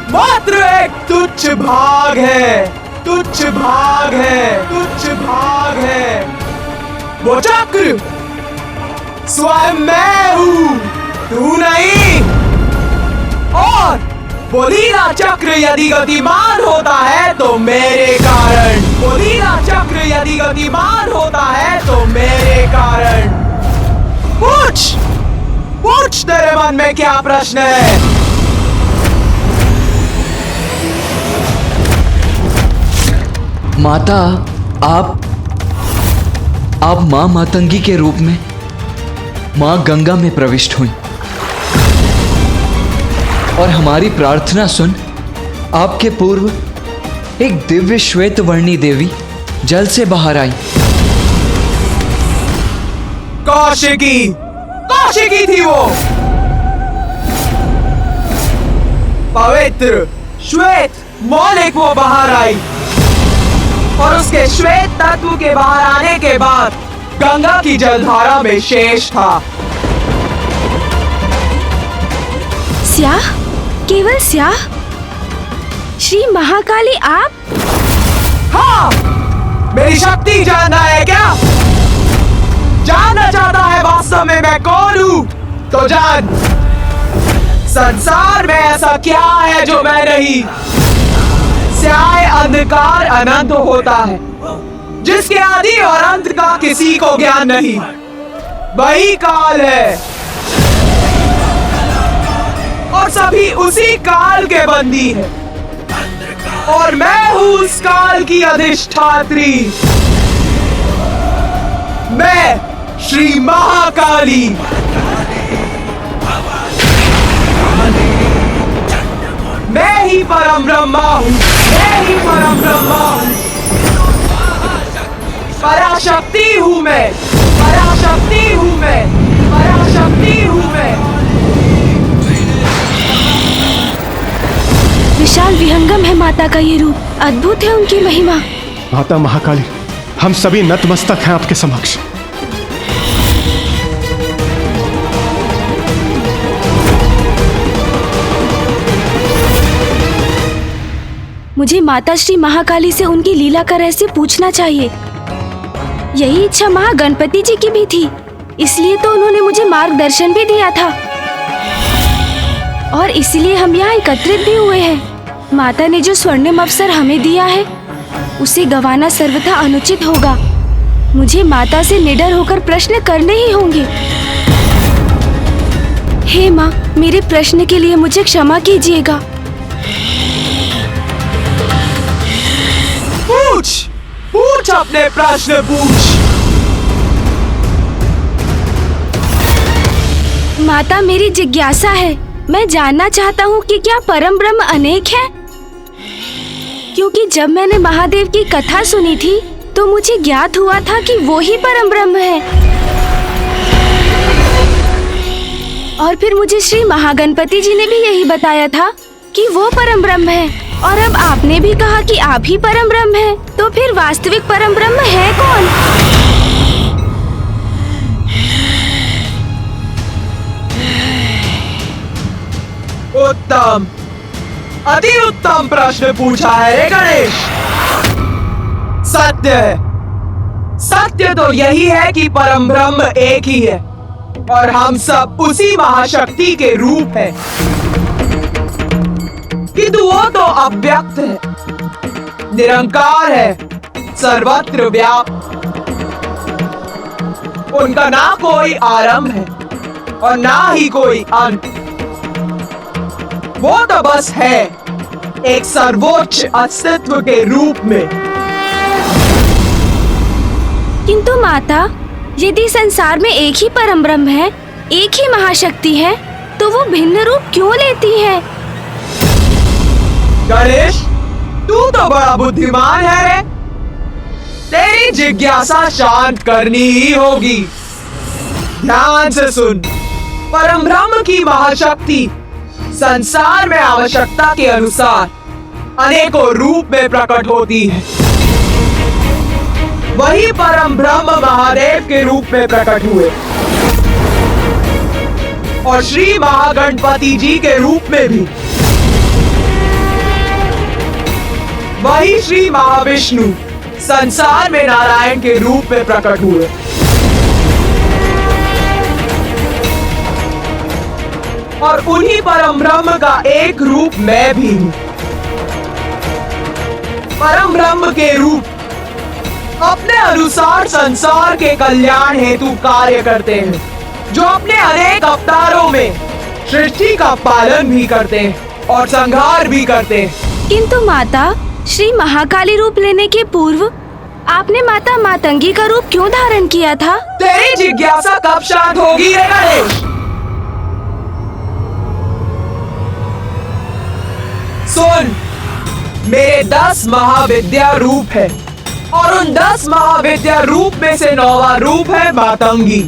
मात्र एक तुच्छ भाग है, तुच्छ भाग है, तुच्छ भाग है। वो चक्र स्वयं मैं हूँ, तू नहीं। और वो लीला चक्र यदि गतिमान होता है तो मेरे कारण, वो लीला चक्र यदि गतिमान होता है तो मेरे कारण। पूछ, पूछ तेरे मन में क्या प्रश्न है? माता, आप मां मातंगी के रूप में मां गंगा में प्रविष्ट हुई और हमारी प्रार्थना सुन आपके पूर्व एक दिव्य श्वेत वर्णी देवी जल से बाहर आई। कौशिकी, कौशिकी थी वो, पवित्र श्वेत मौलिक वो बाहर आई और उसके श्वेत तत्व के बाहर आने के बाद गंगा की जलधारा में शेष था। स्याह, केवल स्याह? श्री महाकाली आप? हाँ, मेरी शक्ति जानना है क्या? जानना चाहता है वास्तव में मैं कौन हूँ? तो जान, संसार में ऐसा क्या है जो मैं नहीं। स्याह अंधकार अनंत होता है, जिसके आदि और अंत का किसी को ज्ञान नहीं। वही काल है और सभी उसी काल के बंदी हैं। और मैं हूँ उस काल की अधिष्ठात्री। मैं श्री महाकाली। मैं ही परम ब्रह्मा हूँ, मैं ही परम ब्रह्मा हूँ। पराशक्ति हूँ मैं, पराशक्ति हूँ मैं, पराशक्ति हूँ मैं। विशाल विहंगम है माता का ये रूप, अद्भुत है उनकी महिमा। माता महाकाली, हम सभी नतमस्तक हैं आपके समक्ष। मुझे माता श्री महाकाली से उनकी लीला का रहस्य पूछना चाहिए। यही इच्छा महागणपति जी की भी थी, इसलिए तो उन्होंने मुझे मार्गदर्शन भी दिया था और इसलिए हम यहाँ एकत्रित भी हुए हैं। माता ने जो स्वर्णिम अवसर हमें दिया है उसे गंवाना सर्वथा अनुचित होगा। मुझे माता से निडर होकर प्रश्न करने ही होंगे। हे माँ, मेरे प्रश्न के लिए मुझे क्षमा कीजिएगा। पूछ, पूछ अपने प्रश्न पूछ। माता, मेरी जिज्ञासा है, मैं जानना चाहता हूँ कि क्या परम ब्रह्म अनेक है? क्योंकि जब मैंने महादेव की कथा सुनी थी तो मुझे ज्ञात हुआ था कि वो ही परम ब्रह्म है। और फिर मुझे श्री महागणपति जी ने भी यही बताया था कि वो परम ब्रह्म है। और अब आपने भी कहा कि आप ही परम ब्रह्म हैं, तो फिर वास्तविक परम ब्रह्म है कौन? उत्तम, अति उत्तम प्रश्न पूछा है रे गणेश। सत्य है, सत्य तो यही है कि परम ब्रह्म एक ही है और हम सब उसी महाशक्ति के रूप हैं। किंतु वो तो अव्यक्त है, निरंकार है, सर्वत्र व्याप्त। उनका ना कोई आरंभ है और ना ही कोई अंत। वो तो बस है एक सर्वोच्च अस्तित्व के रूप में। किंतु माता, यदि संसार में एक ही परम ब्रह्म है, एक ही महाशक्ति है, तो वो भिन्न रूप क्यों लेती है? गणेश, तू तो बड़ा बुद्धिमान है रे। तेरी जिज्ञासा शांत करनी ही होगी। ध्यान से सुन। परम ब्रह्म की महाशक्ति संसार में आवश्यकता के अनुसार अनेकों रूप में प्रकट होती है। वही परम ब्रह्म महादेव के रूप में प्रकट हुए और श्री महागणपति जी के रूप में भी। वही श्री महाविष्णु संसार में नारायण के रूप में प्रकट हुए। और उन्हीं परम ब्रह्म का एक रूप मैं भी हूँ। परम ब्रह्म के रूप अपने अनुसार संसार के कल्याण हेतु कार्य करते हैं, जो अपने अनेक अवतारों में सृष्टि का पालन भी करते हैं और संहार भी करते हैं। किंतु माता, श्री महाकाली रूप लेने के पूर्व आपने माता मातंगी का रूप क्यों धारण किया था? तेरी जिज्ञासा कब शांत होगी रे गणेश? सुन, मेरे 10 महाविद्या रूप है और उन 10 महाविद्या रूप में से 9वां रूप है मातंगी।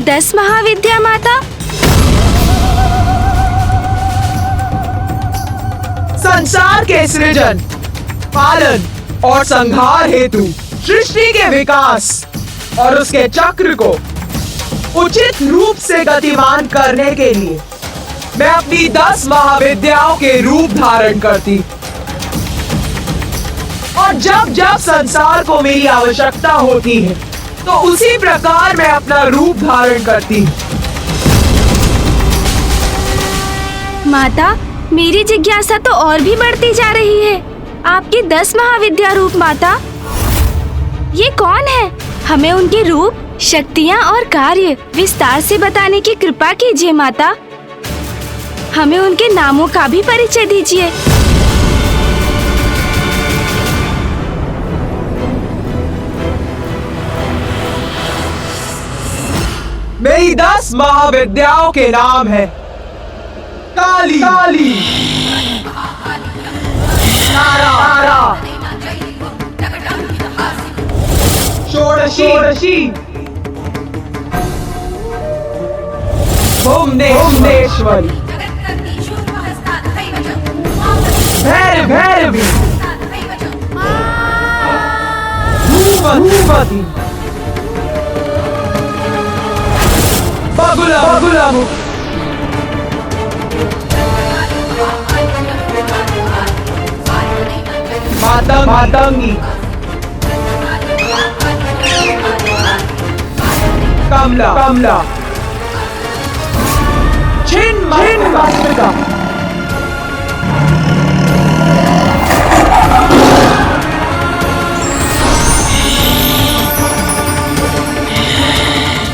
10 महाविद्या माता? संसार के सृजन, पालन और संहार हेतु सृष्टि के विकास और उसके चक्र को उचित रूप से गतिमान करने के लिए मैं अपनी 10 महाविद्याओं के रूप धारण करती। और जब जब संसार को मेरी आवश्यकता होती है तो उसी प्रकार मैं अपना रूप धारण करती। माता, मेरी जिज्ञासा तो और भी बढ़ती जा रही है। आपके 10 महाविद्या रूप माता, ये कौन है? हमें उनके रूप, शक्तियाँ और कार्य विस्तार से बताने की कृपा कीजिए माता। हमें उनके नामों का भी परिचय दीजिए। मेरी 10 महाविद्याओं के नाम है काली, काली, नारा षोडशी भुवनेश्वरी भैरवी भूपति बगुला मातंगी कमला छिन्नमस्तिका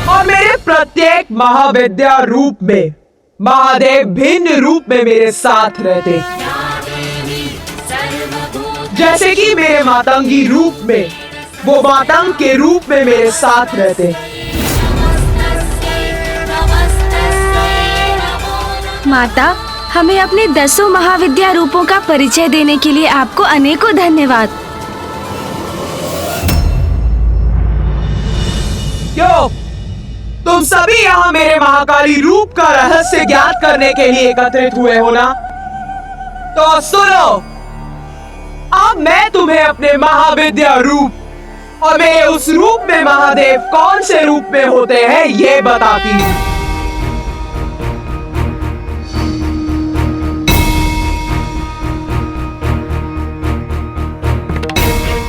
और मेरे प्रत्येक महाविद्या रूप में महादेव भिन्न रूप में मेरे साथ रहते, जैसे कि मेरे मातंगी रूप में वो मातंग के रूप में मेरे साथ रहते। माता, हमें अपने 10 महाविद्या रूपों का परिचय देने के लिए आपको अनेकों धन्यवाद। क्यों तुम सभी यहाँ मेरे महाकाली रूप का रहस्य ज्ञात करने के लिए एकत्रित हुए हो ना? तो सुनो, अब मैं तुम्हें अपने महाविद्या रूप और मेरे उस रूप में महादेव कौन से रूप में होते हैं ये बताती हूँ।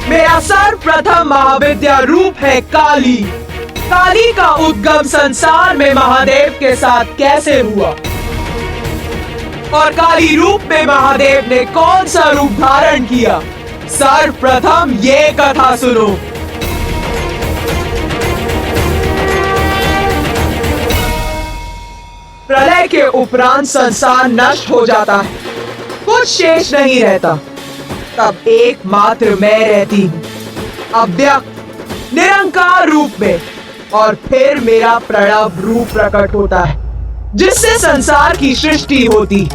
मेरा सर्वप्रथम महाविद्या रूप है काली। काली का उद्गम संसार में महादेव के साथ कैसे हुआ और काली रूप में महादेव ने कौन सा रूप धारण किया, सर्वप्रथम ये कथा सुनो। प्रलय के उपरांत संसार नष्ट हो जाता है, कुछ शेष नहीं रहता। तब एकमात्र मैं रहती हूँ, अव्यक्त निरंकार रूप में, और फिर मेरा प्रणव रूप प्रकट होता है जिससे संसार की सृष्टि होती।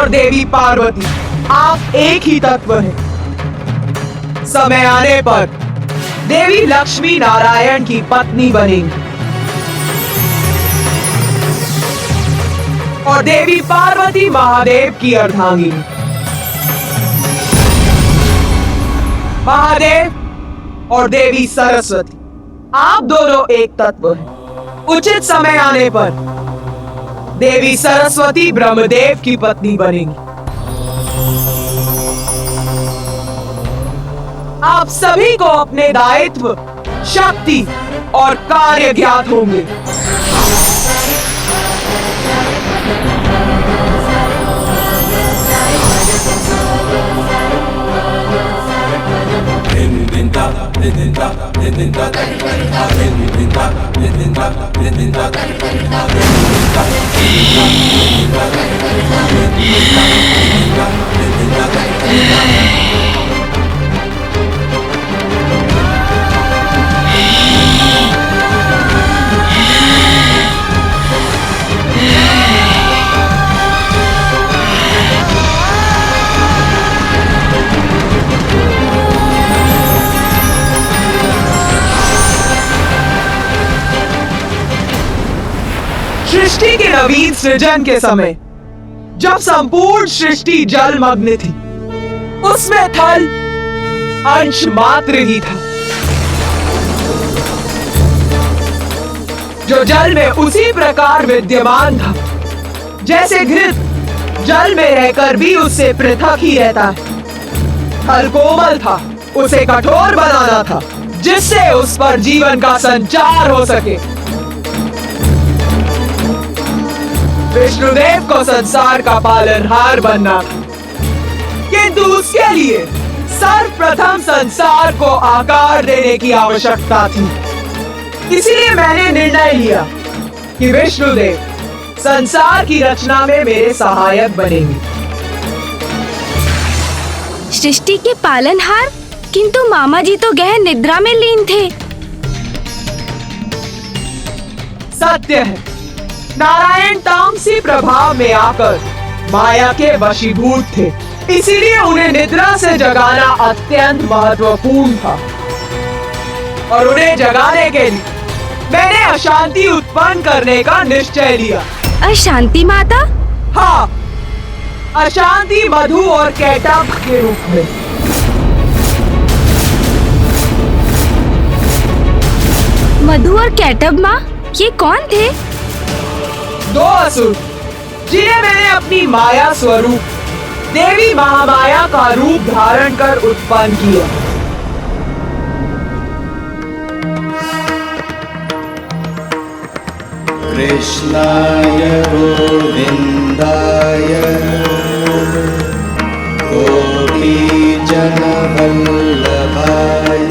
देवी पार्वती आप एक ही तत्व हैं। समय आने पर देवी लक्ष्मी नारायण की पत्नी बनेंगी और देवी पार्वती महादेव की अर्धांगिनी। महादेव और देवी सरस्वती, आप दोनों एक तत्व हैं। उचित समय आने पर देवी सरस्वती ब्रह्मदेव की पत्नी बनेंगी। आप सभी को अपने दायित्व, शक्ति और कार्य ज्ञात होंगे। सृष्टि के नवीन सृजन के समय जब संपूर्ण सृष्टि जलमग्न थी, उसमें थल अंश मात्र ही था। जो जल में उसी प्रकार विद्यमान था जैसे घृत जल में रहकर भी उससे पृथक ही रहता है। थल कोमल था, उसे कठोर बनाना था जिससे उस पर जीवन का संचार हो सके। विष्णुदेव को संसार का पालनहार बनना था, किंतु उसके लिए सर्वप्रथम संसार को आकार देने की आवश्यकता थी। इसीलिए मैंने निर्णय लिया कि विष्णुदेव संसार की रचना में मेरे सहायक बनेंगे। सृष्टि के पालनहार? किंतु मामा जी तो गहन निद्रा में लीन थे। सत्य है, नारायण तामसी प्रभाव में आकर माया के वशीभूत थे, इसीलिए उन्हें निद्रा से जगाना अत्यंत महत्वपूर्ण था। और उन्हें जगाने के लिए मैंने अशांति उत्पन्न करने का निश्चय लिया। अशांति माता? हाँ, अशांति मधु और कैटभ के रूप में। मधु और कैटभ माँ, ये कौन थे? दो असुर जिन्हें मैंने अपनी माया स्वरूप देवी महामाया का रूप धारण कर उत्पन्न किया। कृष्णाय गोविंदाय गोपी जन वल्लभाय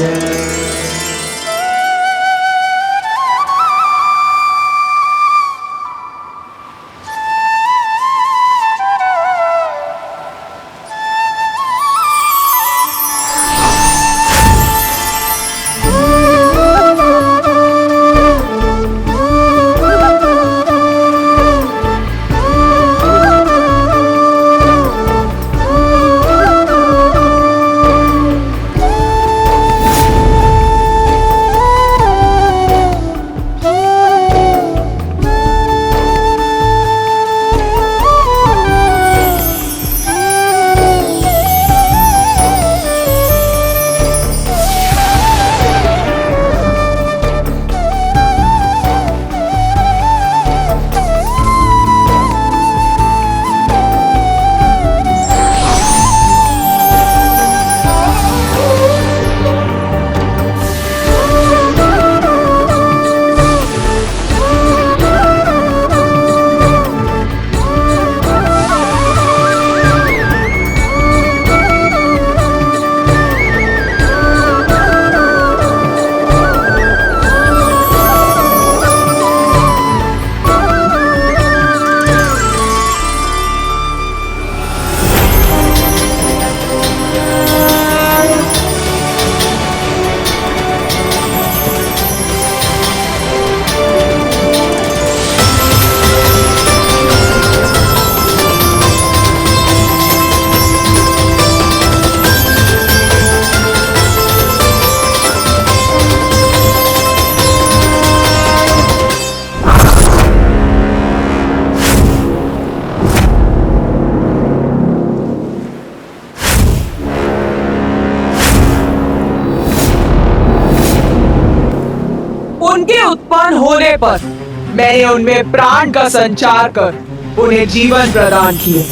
उत्पन्न होने पर मैंने उनमें प्राण का संचार कर उन्हें जीवन प्रदान किया।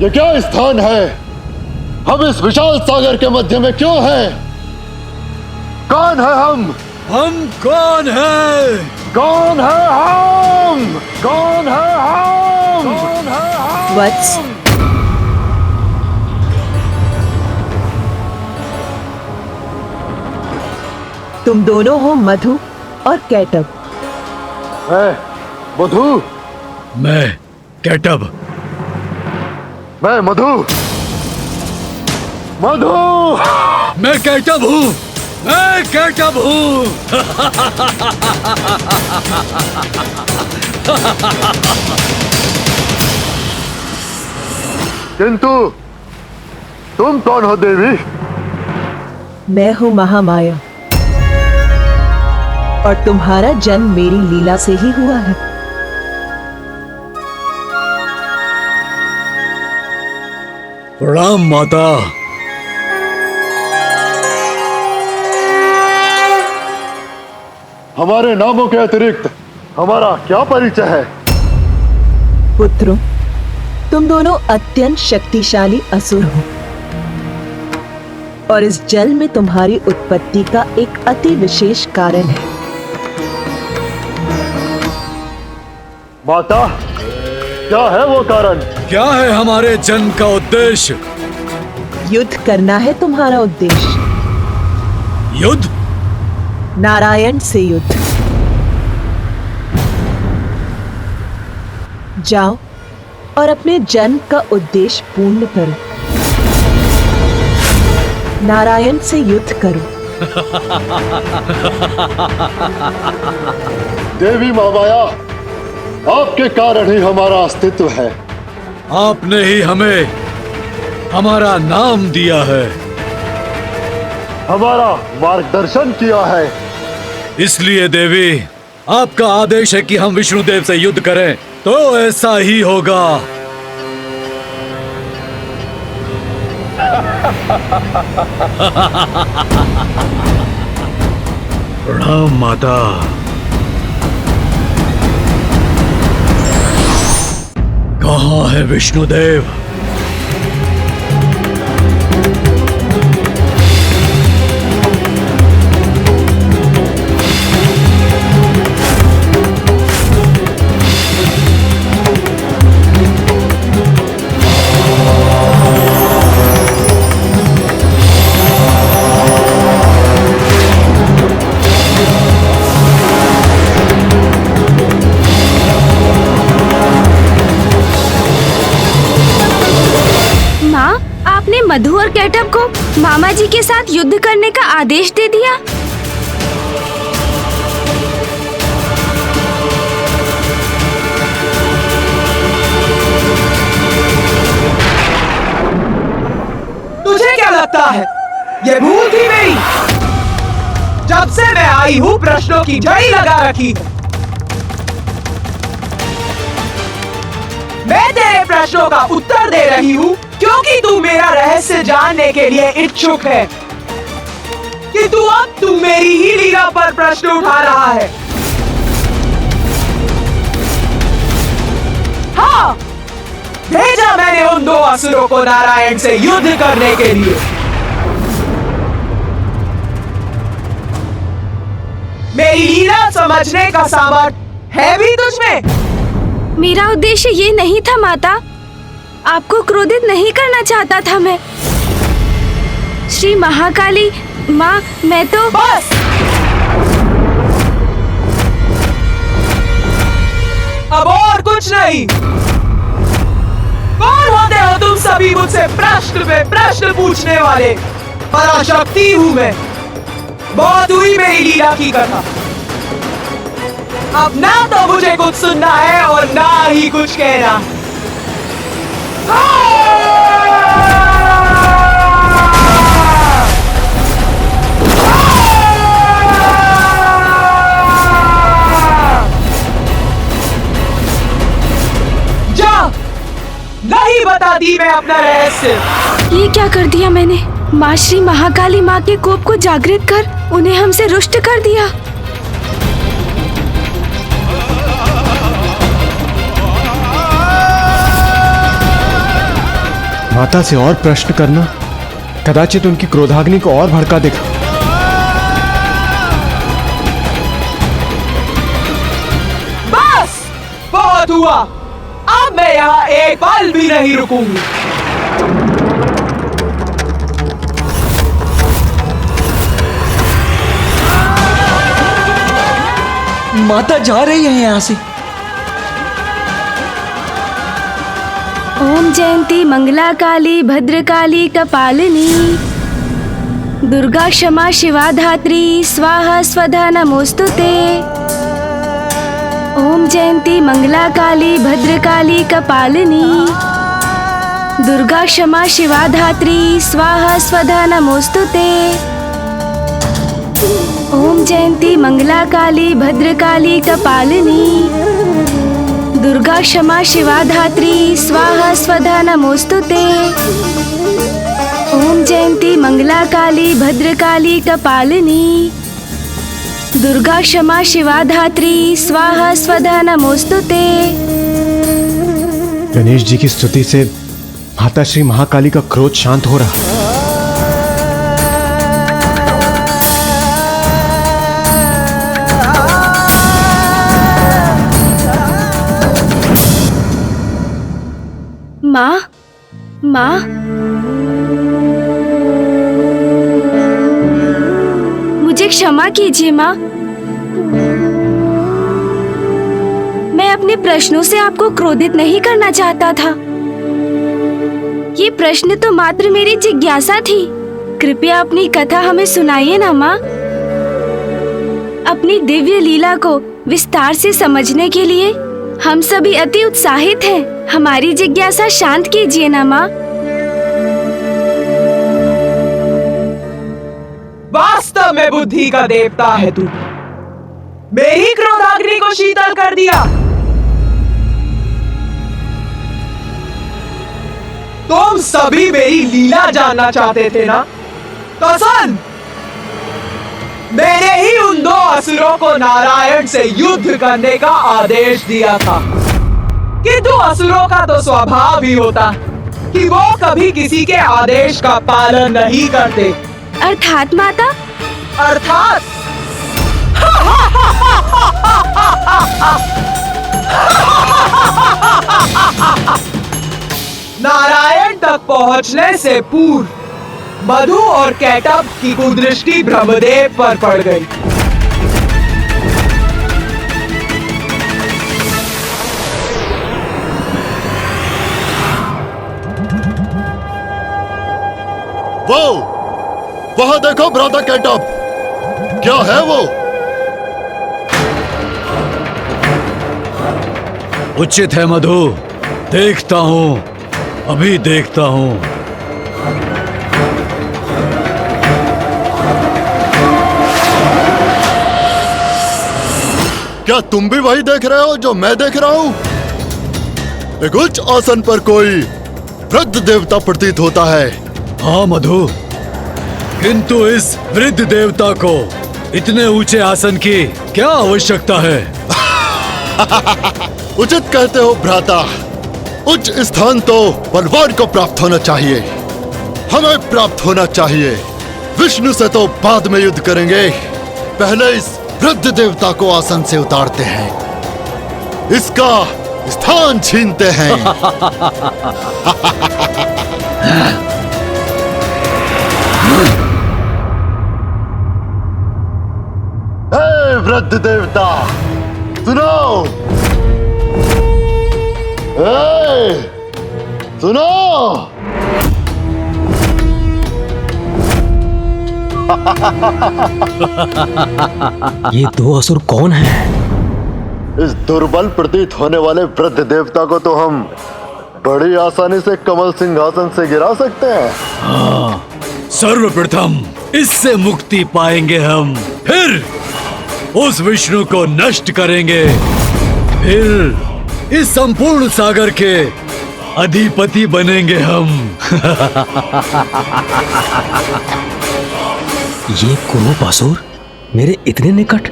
ये क्या स्थान है? हम इस विशाल सागर के मध्य में क्यों हैं? कौन है हम? हम कौन है? कौन है हम? कौन है हम? कौन है हम? वत्स, तुम दोनों हो मधु और कैटब। मैं मधु। मैं कैटब। मैं मधु। मधु। मैं कैटब हूँ। मैं कैटब हूँ। किंतु तुम कौन हो देवी? मैं हूँ महामाया और तुम्हारा जन्म मेरी लीला से ही हुआ है। प्रणाम माता। हमारे नामों के अतिरिक्त हमारा क्या परिचय है? पुत्रों, तुम दोनों अत्यंत शक्तिशाली असुर हो और इस जल में तुम्हारी उत्पत्ति का एक अति विशेष कारण है। माता, क्या है वो कारण? क्या है हमारे जन्म का उद्देश्य? युद्ध करना है तुम्हारा उद्देश्य। युद्ध? नारायण से युद्ध। जाओ और अपने जन्म का उद्देश्य पूर्ण करो। नारायण से युद्ध करो। देवी महामाया, आपके कारण ही हमारा अस्तित्व है। आपने ही हमें हमारा नाम दिया है, हमारा मार्गदर्शन किया है। इसलिए देवी, आपका आदेश है कि हम विष्णुदेव से युद्ध करें, तो ऐसा ही होगा। प्रणाम माता। कहाँ है विष्णुदेव? मधु और कैटब को मामा जी के साथ युद्ध करने का आदेश दे दिया। तुझे क्या लगता है ये भूल थी मेरी? जब से मैं आई हूँ प्रश्नों की झड़ी लगा रखी है। मैं तेरे प्रश्नों का उत्तर दे रही हूँ क्योंकि तू मेरा रहस्य जानने के लिए इच्छुक है कि तू मेरी ही लीला पर प्रश्न उठा रहा है। हाँ, भेजा मैंने उन दो असुरों को नारायण से युद्ध करने के लिए। मेरी लीला समझने का सामर्थ्य है भी तुझमें? मेरा उद्देश्य ये नहीं था माता, आपको क्रोधित नहीं करना चाहता था मैं। श्री महाकाली माँ, मैं तो बस। अब और कुछ नहीं। कौन होते हो तुम सभी मुझसे प्रश्न पे प्रश्न पूछने वाले? पराशक्ति हूँ मैं। बहुत हुई मेरी लीला की कथा। अब ना तो मुझे कुछ सुनना है और ना ही कुछ कहना। जा, नहीं बताती मैं अपना रहस्य। ये क्या कर दिया मैंने? माँ श्री महाकाली माँ के कोप को जागृत कर उन्हें हमसे रुष्ट कर दिया। माता से और प्रश्न करना कदाचित उनकी क्रोधाग्नि को और भड़का देगा। बस, बहुत हुआ। अब मैं यहाँ एक पल भी नहीं रुकूंगी। माता जा रही है यहाँ से। ओम जयंती मंगला काली भद्रकाली कपालिनी दुर्गा क्षमा शिवा धात्री स्वाहा स्वधा नमोस्तुते। ओम जयंती मंगला काली भद्रकाली कपालिनी दुर्गा क्षमा शिवा धात्री स्वाहा स्वधा नमोस्तुते। ओम जयंती मंगला काली भद्रकाली कपालिनी दुर्गा क्षमा शिवा धात्री स्वाहा स्वधा नमोस्तुते। ओम जयंती मंगला काली भद्रकाली कपालिनी दुर्गा क्षमा शिवा धात्री स्वाहा स्वधा नमोस्तुते। गणेश जी की स्तुति से माता श्री महाकाली का क्रोध शांत हो रहा। माँ, माँ, मुझे क्षमा कीजिए माँ। मैं अपने प्रश्नों से आपको क्रोधित नहीं करना चाहता था। ये प्रश्न तो मात्र मेरी जिज्ञासा थी। कृपया अपनी कथा हमें सुनाइए ना माँ। अपनी दिव्य लीला को विस्तार से समझने के लिए हम सभी अति उत्साहित हैं। हमारी जिज्ञासा शांत कीजिए ना माँ। वास्तव में बुद्धि का देवता है तू। मेरी क्रोधाग्नि को शीतल कर दिया। तुम सभी मेरी लीला जानना चाहते थे ना? तो सुन, मैंने ही उन दो असुरों को नारायण से युद्ध करने का आदेश दिया था। किंतु असुरों का तो स्वभाव ही होता कि वो कभी किसी के आदेश का पालन नहीं करते। अर्थात माता? अर्थात नारायण तक पहुंचने से पूर्व मधु और कैटब की कुदृष्टि ब्रह्मदेव पर पड़ गई। वो वहां देखो ब्रदर कैटअप, क्या है वो? उचित है मधु, देखता हूं, अभी देखता हूं। क्या तुम भी वही देख रहे हो जो मैं देख रहा हूं? एक उच्च आसन पर कोई वृद्ध देवता प्रतीत होता है। हाँ मधु, किंतु इस वृद्ध देवता को इतने ऊंचे आसन की क्या आवश्यकता है? उचित कहते हो भ्राता, उच्च स्थान तो बलवान को प्राप्त होना चाहिए, हमें प्राप्त होना चाहिए। विष्णु से तो बाद में युद्ध करेंगे, पहले इस वृद्ध देवता को आसन से उतारते हैं, इसका स्थान छीनते हैं। वृद्ध देवता सुनो। सुनो। ये दो असुर कौन हैं? इस दुर्बल प्रतीत होने वाले वृद्ध देवता को तो हम बड़ी आसानी से कमल सिंहासन से गिरा सकते हैं। हाँ, सर्वप्रथम इससे मुक्ति पाएंगे हम, फिर उस विष्णु को नष्ट करेंगे, फिर इस संपूर्ण सागर के अधिपति बनेंगे हम। ये कुरूप असुर मेरे इतने निकट,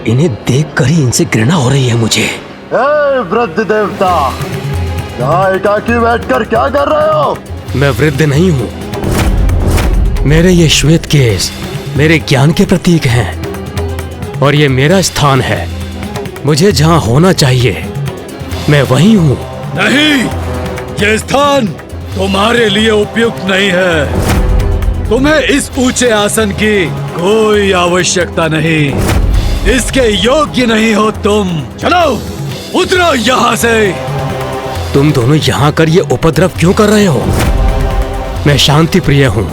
इन्हें देखकर ही इनसे घृणा हो रही है मुझे। वृद्ध देवता, यहाँ एकाकी बैठकर क्या कर रहे हो? मैं वृद्ध नहीं हूँ। मेरे ये श्वेत केश मेरे ज्ञान के प्रतीक हैं और ये मेरा स्थान है। मुझे जहाँ होना चाहिए मैं वहीं हूँ। नहीं, ये स्थान तुम्हारे लिए उपयुक्त नहीं है। तुम्हें इस ऊंचे आसन की कोई आवश्यकता नहीं। इसके योग्य नहीं हो तुम। चलो उतरो यहाँ से। तुम दोनों यहाँ कर ये उपद्रव क्यों कर रहे हो? मैं शांति प्रिय हूँ।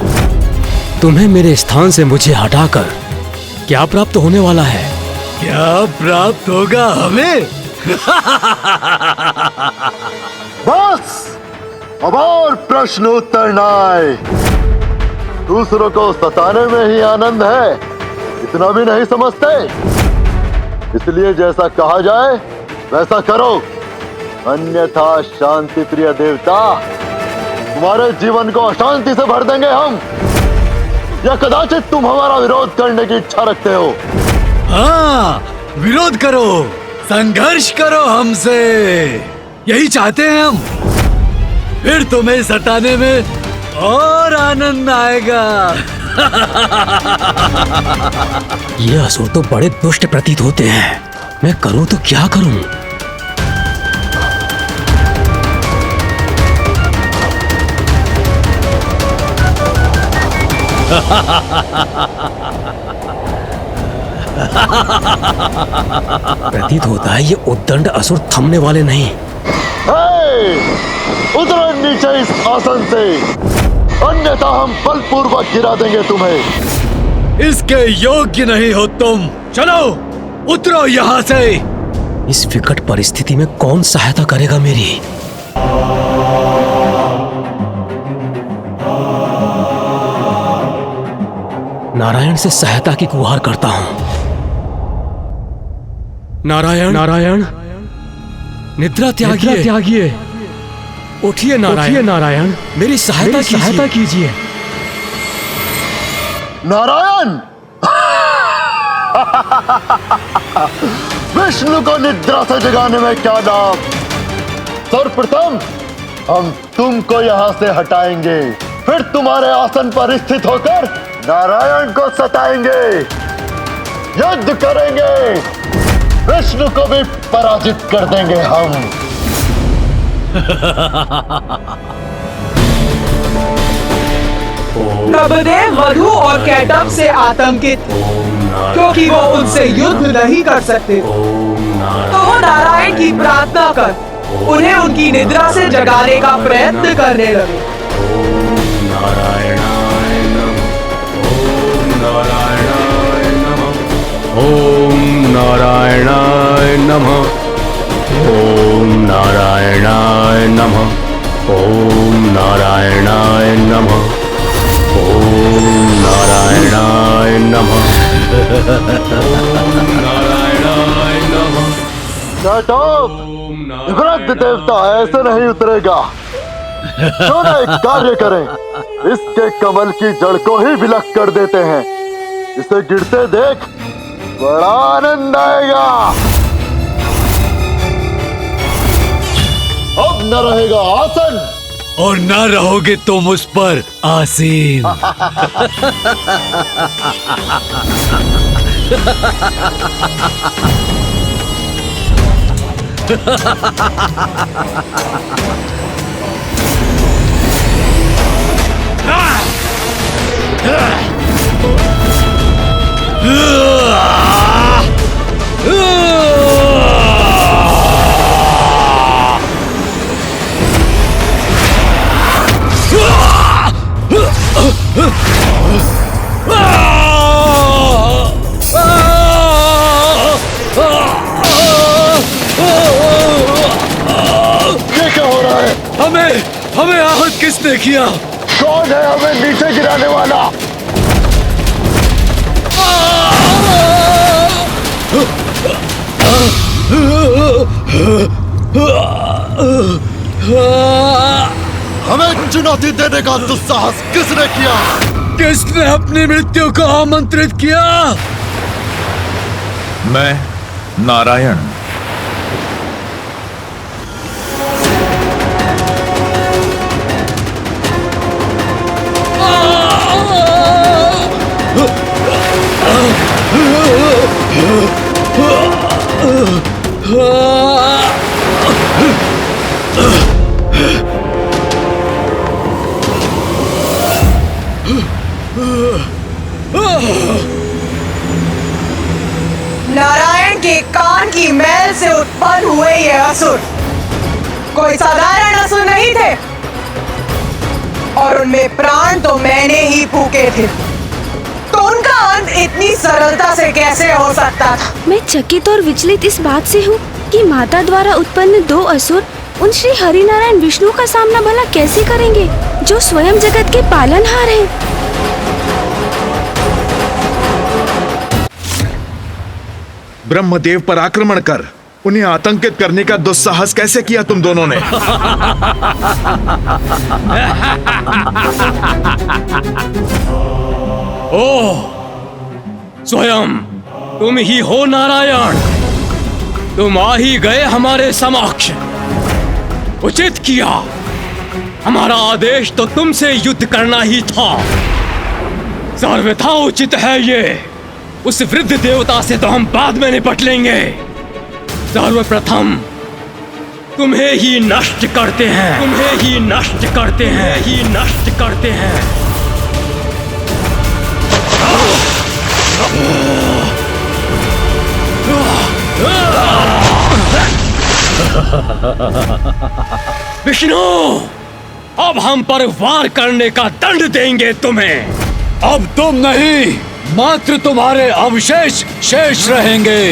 तुम्हें मेरे स्थान से मुझे हटाकर क्या प्राप्त होने वाला है? क्या प्राप्त होगा हमें? बस अब और प्रश्न उत्तर न आए। दूसरों को सताने में ही आनंद है, इतना भी नहीं समझते। इसलिए जैसा कहा जाए वैसा करो, अन्यथा शांति प्रिय देवता तुम्हारे जीवन को अशांति से भर देंगे हम, या कदाचित तुम हमारा विरोध करने की इच्छा रखते हो। हाँ, विरोध करो, संघर्ष करो हमसे, यही चाहते हैं हम। फिर तुम्हें सताने में और आनंद आएगा। ये असुर तो बड़े दुष्ट प्रतीत होते हैं। मैं करूं तो क्या करूं? प्रतीत होता है ये उद्दंड असुर थमने वाले नहीं। उतरो नीचे इस आसन से, अन्यथा हम बलपूर्वक गिरा देंगे तुम्हें। इसके योग्य नहीं हो तुम। चलो उतरो यहाँ से। इस विकट परिस्थिति में कौन सहायता करेगा मेरी? नारायण से सहायता की गुहार करता हूं। नारायण, नारायण, निद्रा त्यागिए, उठिए नारायण, नारायण, मेरी सहायता कीजिए। नारायण, विष्णु को निद्रा से जगाने में क्या लाभ? सर्वप्रथम हम तुमको यहाँ से हटाएंगे, फिर तुम्हारे आसन पर स्थित होकर नारायण को सताएंगे, युद्ध करेंगे, विष्णु को भी पराजित कर देंगे हम। नभदेव वधु और कैटब से आतंकित, क्योंकि वो उनसे युद्ध नहीं कर सकते, तो वो नारायण की प्रार्थना कर उन्हें उनकी निद्रा से जगाने का प्रयत्न करने लगे। ओम नारायणाय नमः। ओम नारायणाय नमः। ओम नारायणाय नमः। ओम नारायणाय नमः। ओम नारायणाय नमः। वृद्ध देवता ऐसे नहीं उतरेगा। क्यों ना एक कार्य करें, इसके कमल की जड़ को ही विलक कर देते हैं। इसे गिरते देख बड़ा आनंद आएगा। अब न रहेगा आसन और न रहोगे तुम उस पर आसीन। ये क्या हो रहा है? हमें आहत किसने किया? कौन है हमें नीचे गिराने वाला? हमें चुनौती देने का दुस्साहस किसने किया? किसने अपनी मृत्यु को आमंत्रित किया? मैं नारायण। नारायण के कान की मैल से उत्पन्न हुए ये असुर कोई साधारण असुर नहीं थे और उनमें प्राण तो मैंने ही फूके थे, तो उनका अंत इतनी सरलता से कैसे हो सकता था? मैं चकित और विचलित इस बात से हूँ कि माता द्वारा उत्पन्न दो असुर उन श्री हरिनारायण विष्णु का सामना भला कैसे करेंगे, जो स्वयं जगत के पालनहार हैं। ब्रह्मदेव पर आक्रमण कर उन्हें आतंकित करने का दुस्साहस कैसे किया तुम दोनों ने? ओह, स्वयं तुम ही हो नारायण। तुम आ ही गए हमारे समक्ष। उचित किया, हमारा आदेश तो तुमसे युद्ध करना ही था। सर्वथा उचित है ये। उस वृद्ध देवता से तो हम बाद में निपट लेंगे। सर्वप्रथम तुम्हें ही नष्ट करते हैं, तुम्हें ही नष्ट करते हैं, ही नष्ट करते हैं। विष्णु, अब हम पर वार करने का दंड देंगे तुम्हें। अब तुम नहीं, मात्र तुम्हारे अवशेष शेष रहेंगे।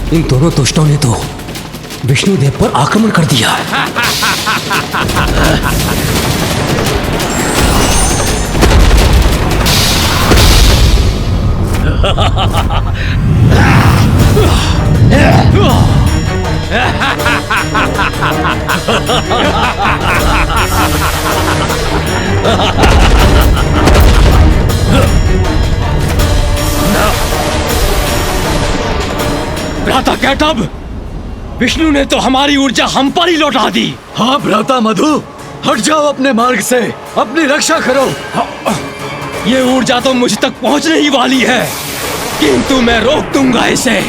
इन दोनों दुष्टों ने तो विष्णुदेव पर आक्रमण कर दिया। भ्राता कैटब, विष्णु ने तो हमारी ऊर्जा हम पर ही लौटा दी। हाँ भ्राता मधु, हट जाओ अपने मार्ग से, अपनी रक्षा करो। ये ऊर्जा तो मुझ तक पहुंचने ही वाली है, किंतु मैं रोक दूंगा इसे।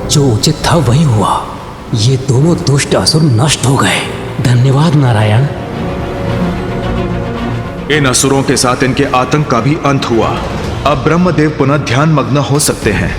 जो उचित था वही हुआ। ये दोनों दुष्ट असुर नष्ट हो गए। धन्यवाद नारायण। इन असुरों के साथ इनके आतंक का भी अंत हुआ। अब ब्रह्मदेव पुनः ध्यान मग्न हो सकते हैं।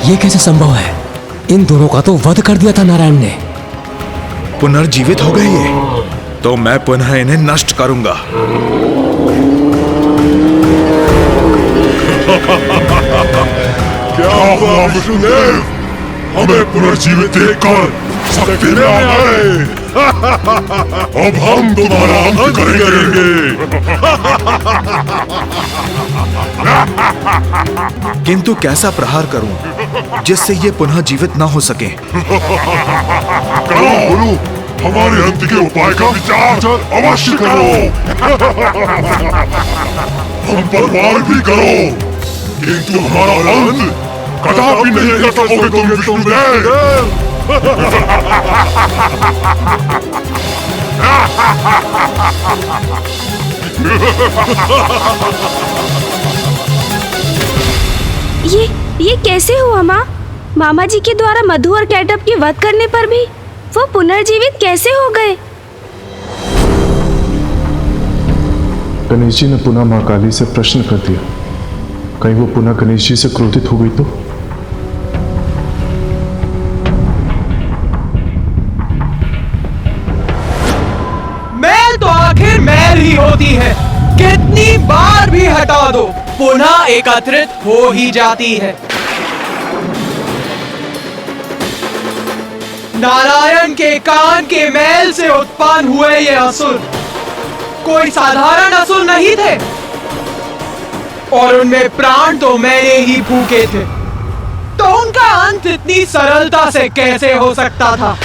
ये कैसे संभव है? इन दोनों का तो वध कर दिया था नारायण ने। पुनर्जीवित हो गए ये, तो मैं पुनः इन्हें नष्ट करूंगा। क्या हुआ विष्णुदेव? हमें पुनर्जीवित देखकर शक्ति में आ गए। अब हम तुम्हारा अंत करेंगे। किंतु कैसा प्रहार करूं जिससे ये पुनः जीवित न हो सके? करो गुरु, हमारे अंत के उपाय का विचार अवश्य करो। हम पर वार भी करो, किंतु हमारा अंत कदापि नहीं कर सकोगे तुम विष्णुदेव। ये कैसे हुआ माँ? मामा जी के द्वारा मधु और कैटअप के वध करने पर भी वो पुनर्जीवित कैसे हो गए? गणेश जी ने पुनः मां काली से प्रश्न कर दिया, कहीं वो पुनः गणेश जी से क्रोधित हो गई तो? मैल तो आखिर मैल ही होती है, कितनी बार भी हटा दो पुनः एकत्रित हो ही जाती है। नारायण के कान के मैल से उत्पन्न हुए ये असुर कोई साधारण असुर नहीं थे, और उनमें प्राण तो मैंने ही फूके थे, तो उनका अंत इतनी सरलता से कैसे हो सकता था?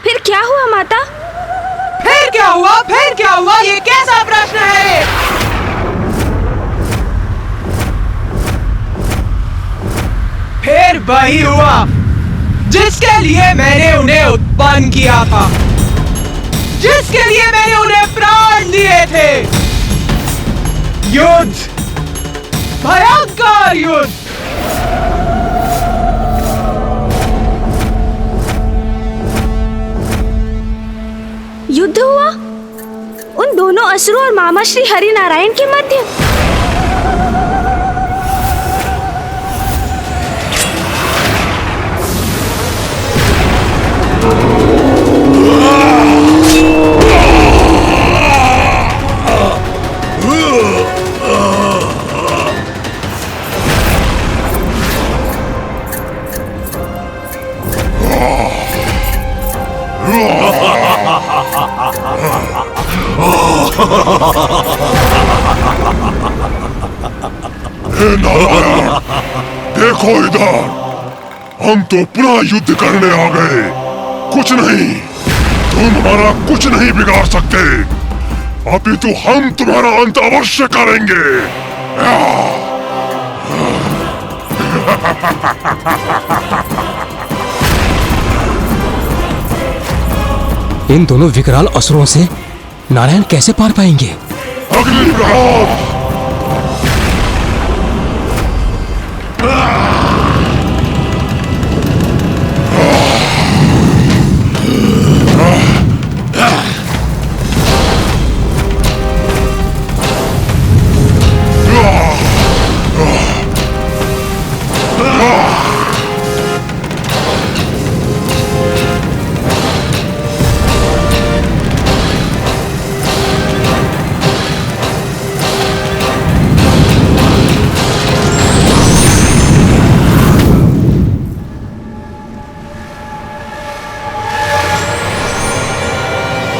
फिर क्या हुआ माता? फिर क्या हुआ? फिर क्या हुआ? ये कैसा प्रश्न है? फिर वही हुआ जिसके लिए मैंने उन्हें उत्पन्न किया था, जिसके लिए मैंने उन्हें प्राण दिए थे। युद्ध, भयंकर युद्ध। युद्ध हुआ उन दोनों असुरों और मामा श्री हरि नारायण के मध्य। नारायण, देखो इधर, हम तो पुनः युद्ध करने आ गए। कुछ नहीं, तुम हमारा कुछ नहीं बिगाड़ सकते, अपितु हम तुम्हारा अंत अवश्य करेंगे। इन दोनों विकराल असुरों से नारायण कैसे पार पाएंगे? अग्नि प्रहार।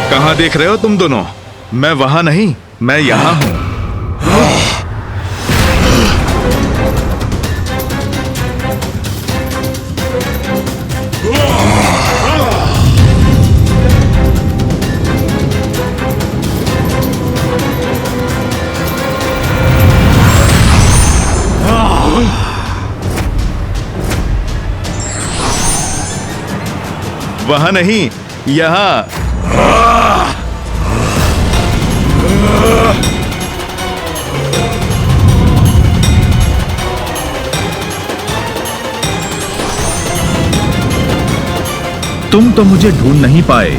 कहाँ देख रहे हो तुम दोनों? मैं वहां नहीं, मैं यहां हूं। वहां नहीं, यहां। तुम तो मुझे ढूंढ नहीं पाए,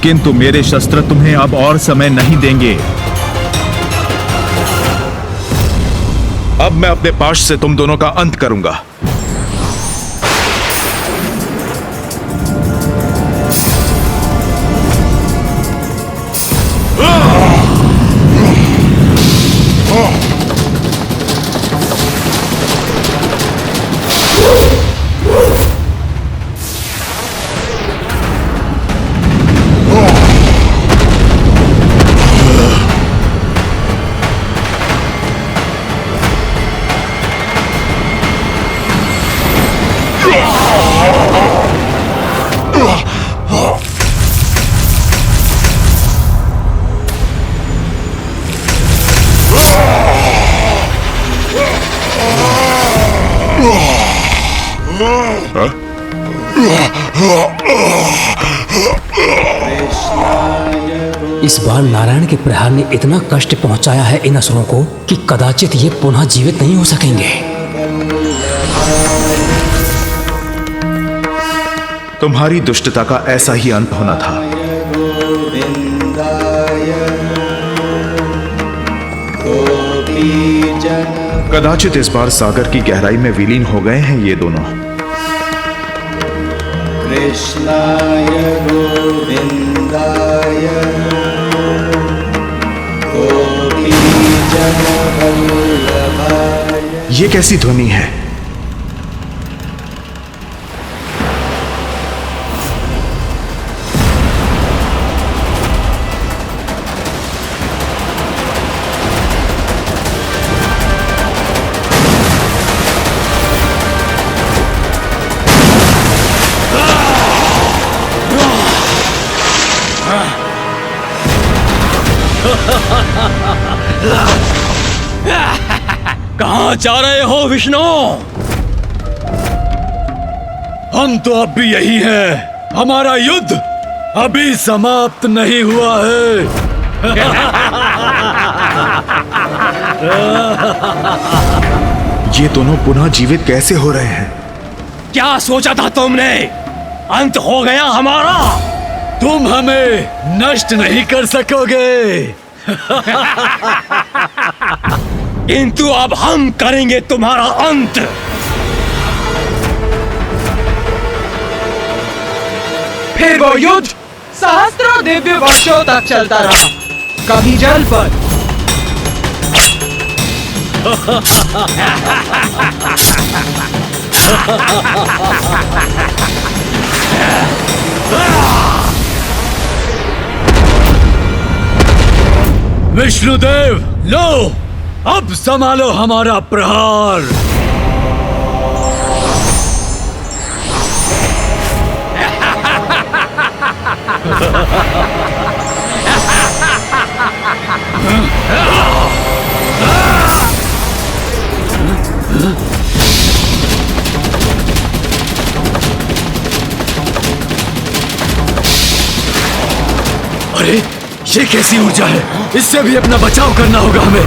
किंतु मेरे शस्त्र तुम्हें अब और समय नहीं देंगे। अब मैं अपने पाश से तुम दोनों का अंत करूंगा। इस बार नारायण के प्रहार ने इतना कष्ट पहुंचाया है इन असुरों को कि कदाचित ये पुनः जीवित नहीं हो सकेंगे। तुम्हारी दुष्टता का ऐसा ही अंत होना था। कदाचित इस बार सागर की गहराई में विलीन हो गए हैं ये दोनों। कृष्णाय गोविंदाय गोपीजनवल्लभाय। ये कैसी ध्वनि है? कहां जा रहे हो विष्णु? हम तो अब भी यही हैं। हमारा युद्ध अभी समाप्त नहीं हुआ है। ये दोनों पुनः जीवित कैसे हो रहे हैं? क्या सोचा था तुमने? अंत हो गया हमारा। तुम हमें नष्ट नहीं कर सकोगे। किंतु अब हम करेंगे तुम्हारा अंत। फिर वो युद्ध सहस्त्रों दिव्य वर्षों तक चलता रहा, कभी जल पर विष्णुदेव, लो अब संभालो हमारा प्रहार। अरे ये कैसी ऊर्जा है? इससे भी अपना बचाव करना होगा हमें।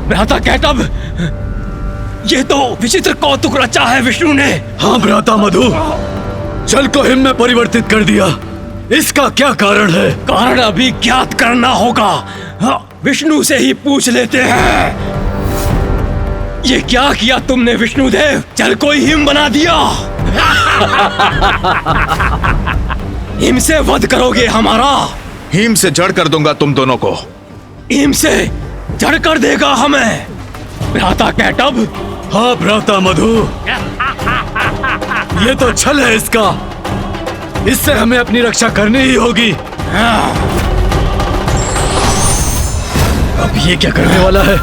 भ्राता कैटब, ये तो विचित्र कौतुक रचा है विष्णु ने। हाँ भ्राता मधु, जल को हिम में परिवर्तित कर दिया। इसका क्या कारण है? कारण अभी ज्ञात करना होगा। विष्णु से ही पूछ लेते हैं। ये क्या किया तुमने विष्णुदेव? जल को ही हिम बना दिया। हिम से वध करोगे हमारा? हिम से जड़ कर दूंगा तुम दोनों को। हिम से जड़ कर देगा हमें भ्राता कैटब? हाँ भ्राता मधु, ये तो छल है इसका। इससे हमें अपनी रक्षा करनी ही होगी। अब ये क्या करने वाला है?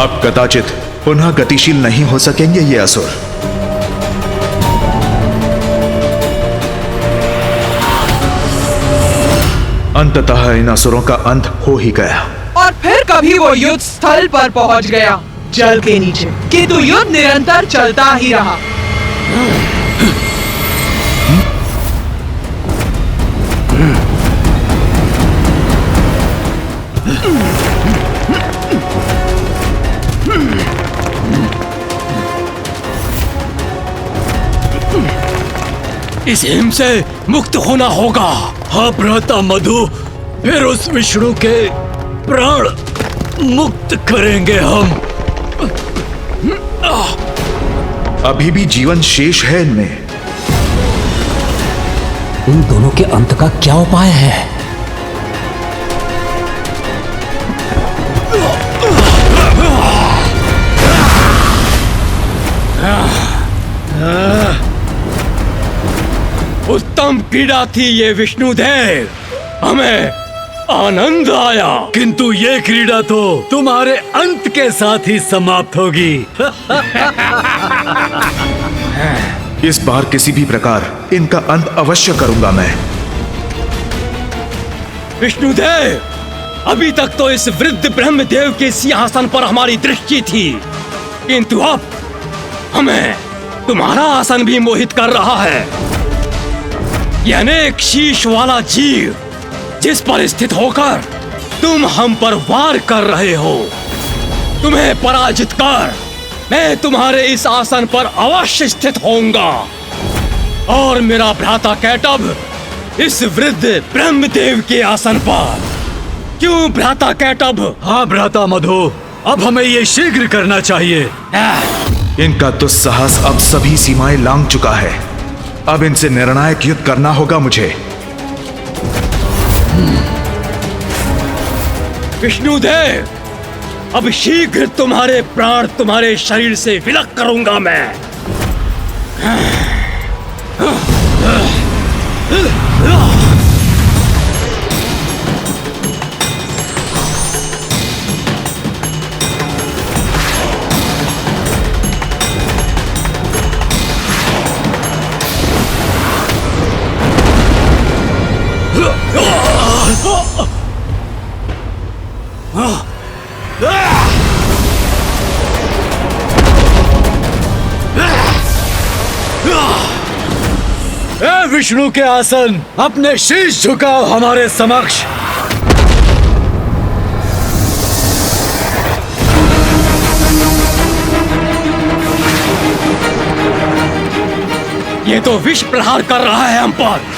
अब कदाचित पुनः गतिशील नहीं हो सकेंगे ये असुर। अंततः इन असुरों का अंत हो ही गया। और फिर कभी वो युद्ध स्थल पर पहुंच गया, जल के नीचे, किंतु युद्ध निरंतर चलता ही रहा। इस हिम से मुक्त होना होगा। हाँ भ्राता मधु, फिर उस विष्णु के प्राण मुक्त करेंगे हम। अभी भी जीवन शेष है इनमें। इन दोनों के अंत का क्या उपाय है? उत्तम क्रीड़ा थी ये विष्णुदेव, हमें आनंद आया, किंतु ये क्रीड़ा तो तुम्हारे अंत के साथ ही समाप्त होगी। इस बार किसी भी प्रकार इनका अंत अवश्य करूंगा मैं। विष्णुदेव, अभी तक तो इस वृद्ध ब्रह्मदेव के सिंहासन पर हमारी दृष्टि थी, किंतु अब हमें तुम्हारा आसन भी मोहित कर रहा है। यह अनेक शीश वाला जीव जिस पर स्थित होकर तुम हम पर वार कर रहे हो, तुम्हें पराजित कर मैं तुम्हारे इस आसन पर अवश्य स्थित होऊंगा। और मेरा भ्राता कैटभ इस वृद्ध ब्रह्मदेव के आसन पर। क्यों भ्राता कैटभ? हाँ भ्राता मधु, अब हमें ये शीघ्र करना चाहिए। इनका दुस्साहस अब सभी सीमाएं लांघ चुका है। अब इनसे निर्णायक युद्ध करना होगा मुझे। विष्णुदेव, अब शीघ्र तुम्हारे प्राण तुम्हारे शरीर से विलग करूंगा मैं। विष्णु के आसन, अपने शीश झुकाओ हमारे समक्ष। ये तो विष प्रहार कर रहा है हम पर।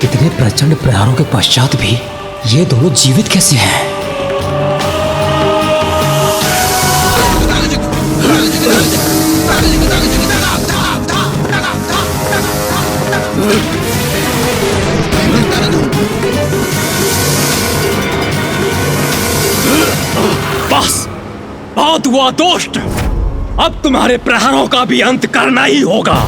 इतने प्रचंड प्रहारों के पश्चात भी ये दोनों जीवित कैसे हैं? बस बहुत हुआ दोस्त, अब तुम्हारे प्रहारों का भी अंत करना ही होगा।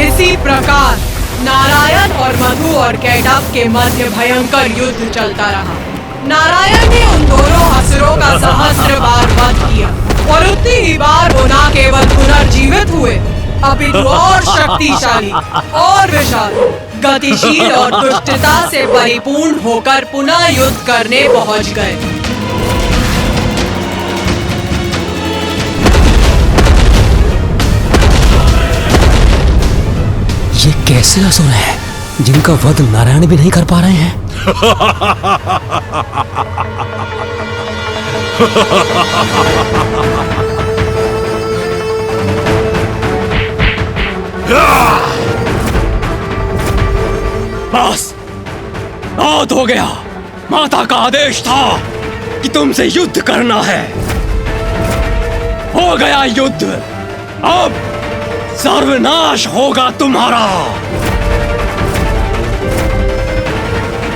इसी प्रकार नारायण और मधु और कैटभ के मध्य भयंकर युद्ध चलता रहा। नारायण ने उन दोनों असुरों का सहस्त्र बार वध किया और उतनी ही बार वो न केवल पुनर्जीवित हुए अपितु और शक्तिशाली और विशाल, गतिशील और दुष्टता से परिपूर्ण होकर पुनः युद्ध करने पहुंच गए। ये कैसे असुर हैं जिनका वध नारायण भी नहीं कर पा रहे हैं? बस बहुत हो गया। माता का आदेश था कि तुमसे युद्ध करना है। हो गया युद्ध, अब सर्वनाश होगा तुम्हारा।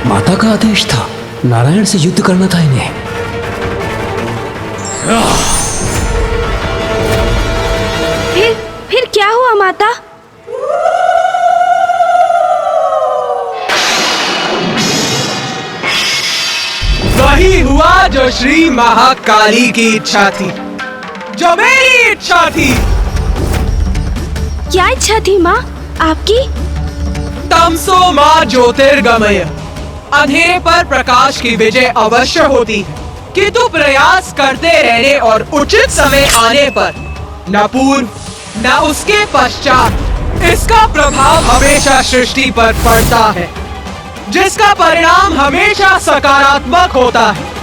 माता का आदेश था, नारायण से युद्ध करना था इन्हें। फिर क्या हुआ माता? वही हुआ जो श्री महाकाली की इच्छा थी, जो मेरी इच्छा थी। क्या इच्छा थी माँ आपकी? तमसो माँ ज्योतिर्गमय, अंधेरे पर प्रकाश की विजय अवश्य होती है, किंतु प्रयास करते रहने और उचित समय आने पर न पूर्व न उसके पश्चात इसका प्रभाव हमेशा सृष्टि पर पड़ता है, जिसका परिणाम हमेशा सकारात्मक होता है।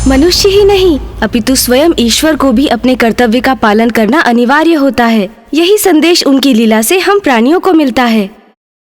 मनुष्य ही नहीं अपितु स्वयं ईश्वर को भी अपने कर्तव्य का पालन करना अनिवार्य होता है। यही संदेश उनकी लीला से हम प्राणियों को मिलता है।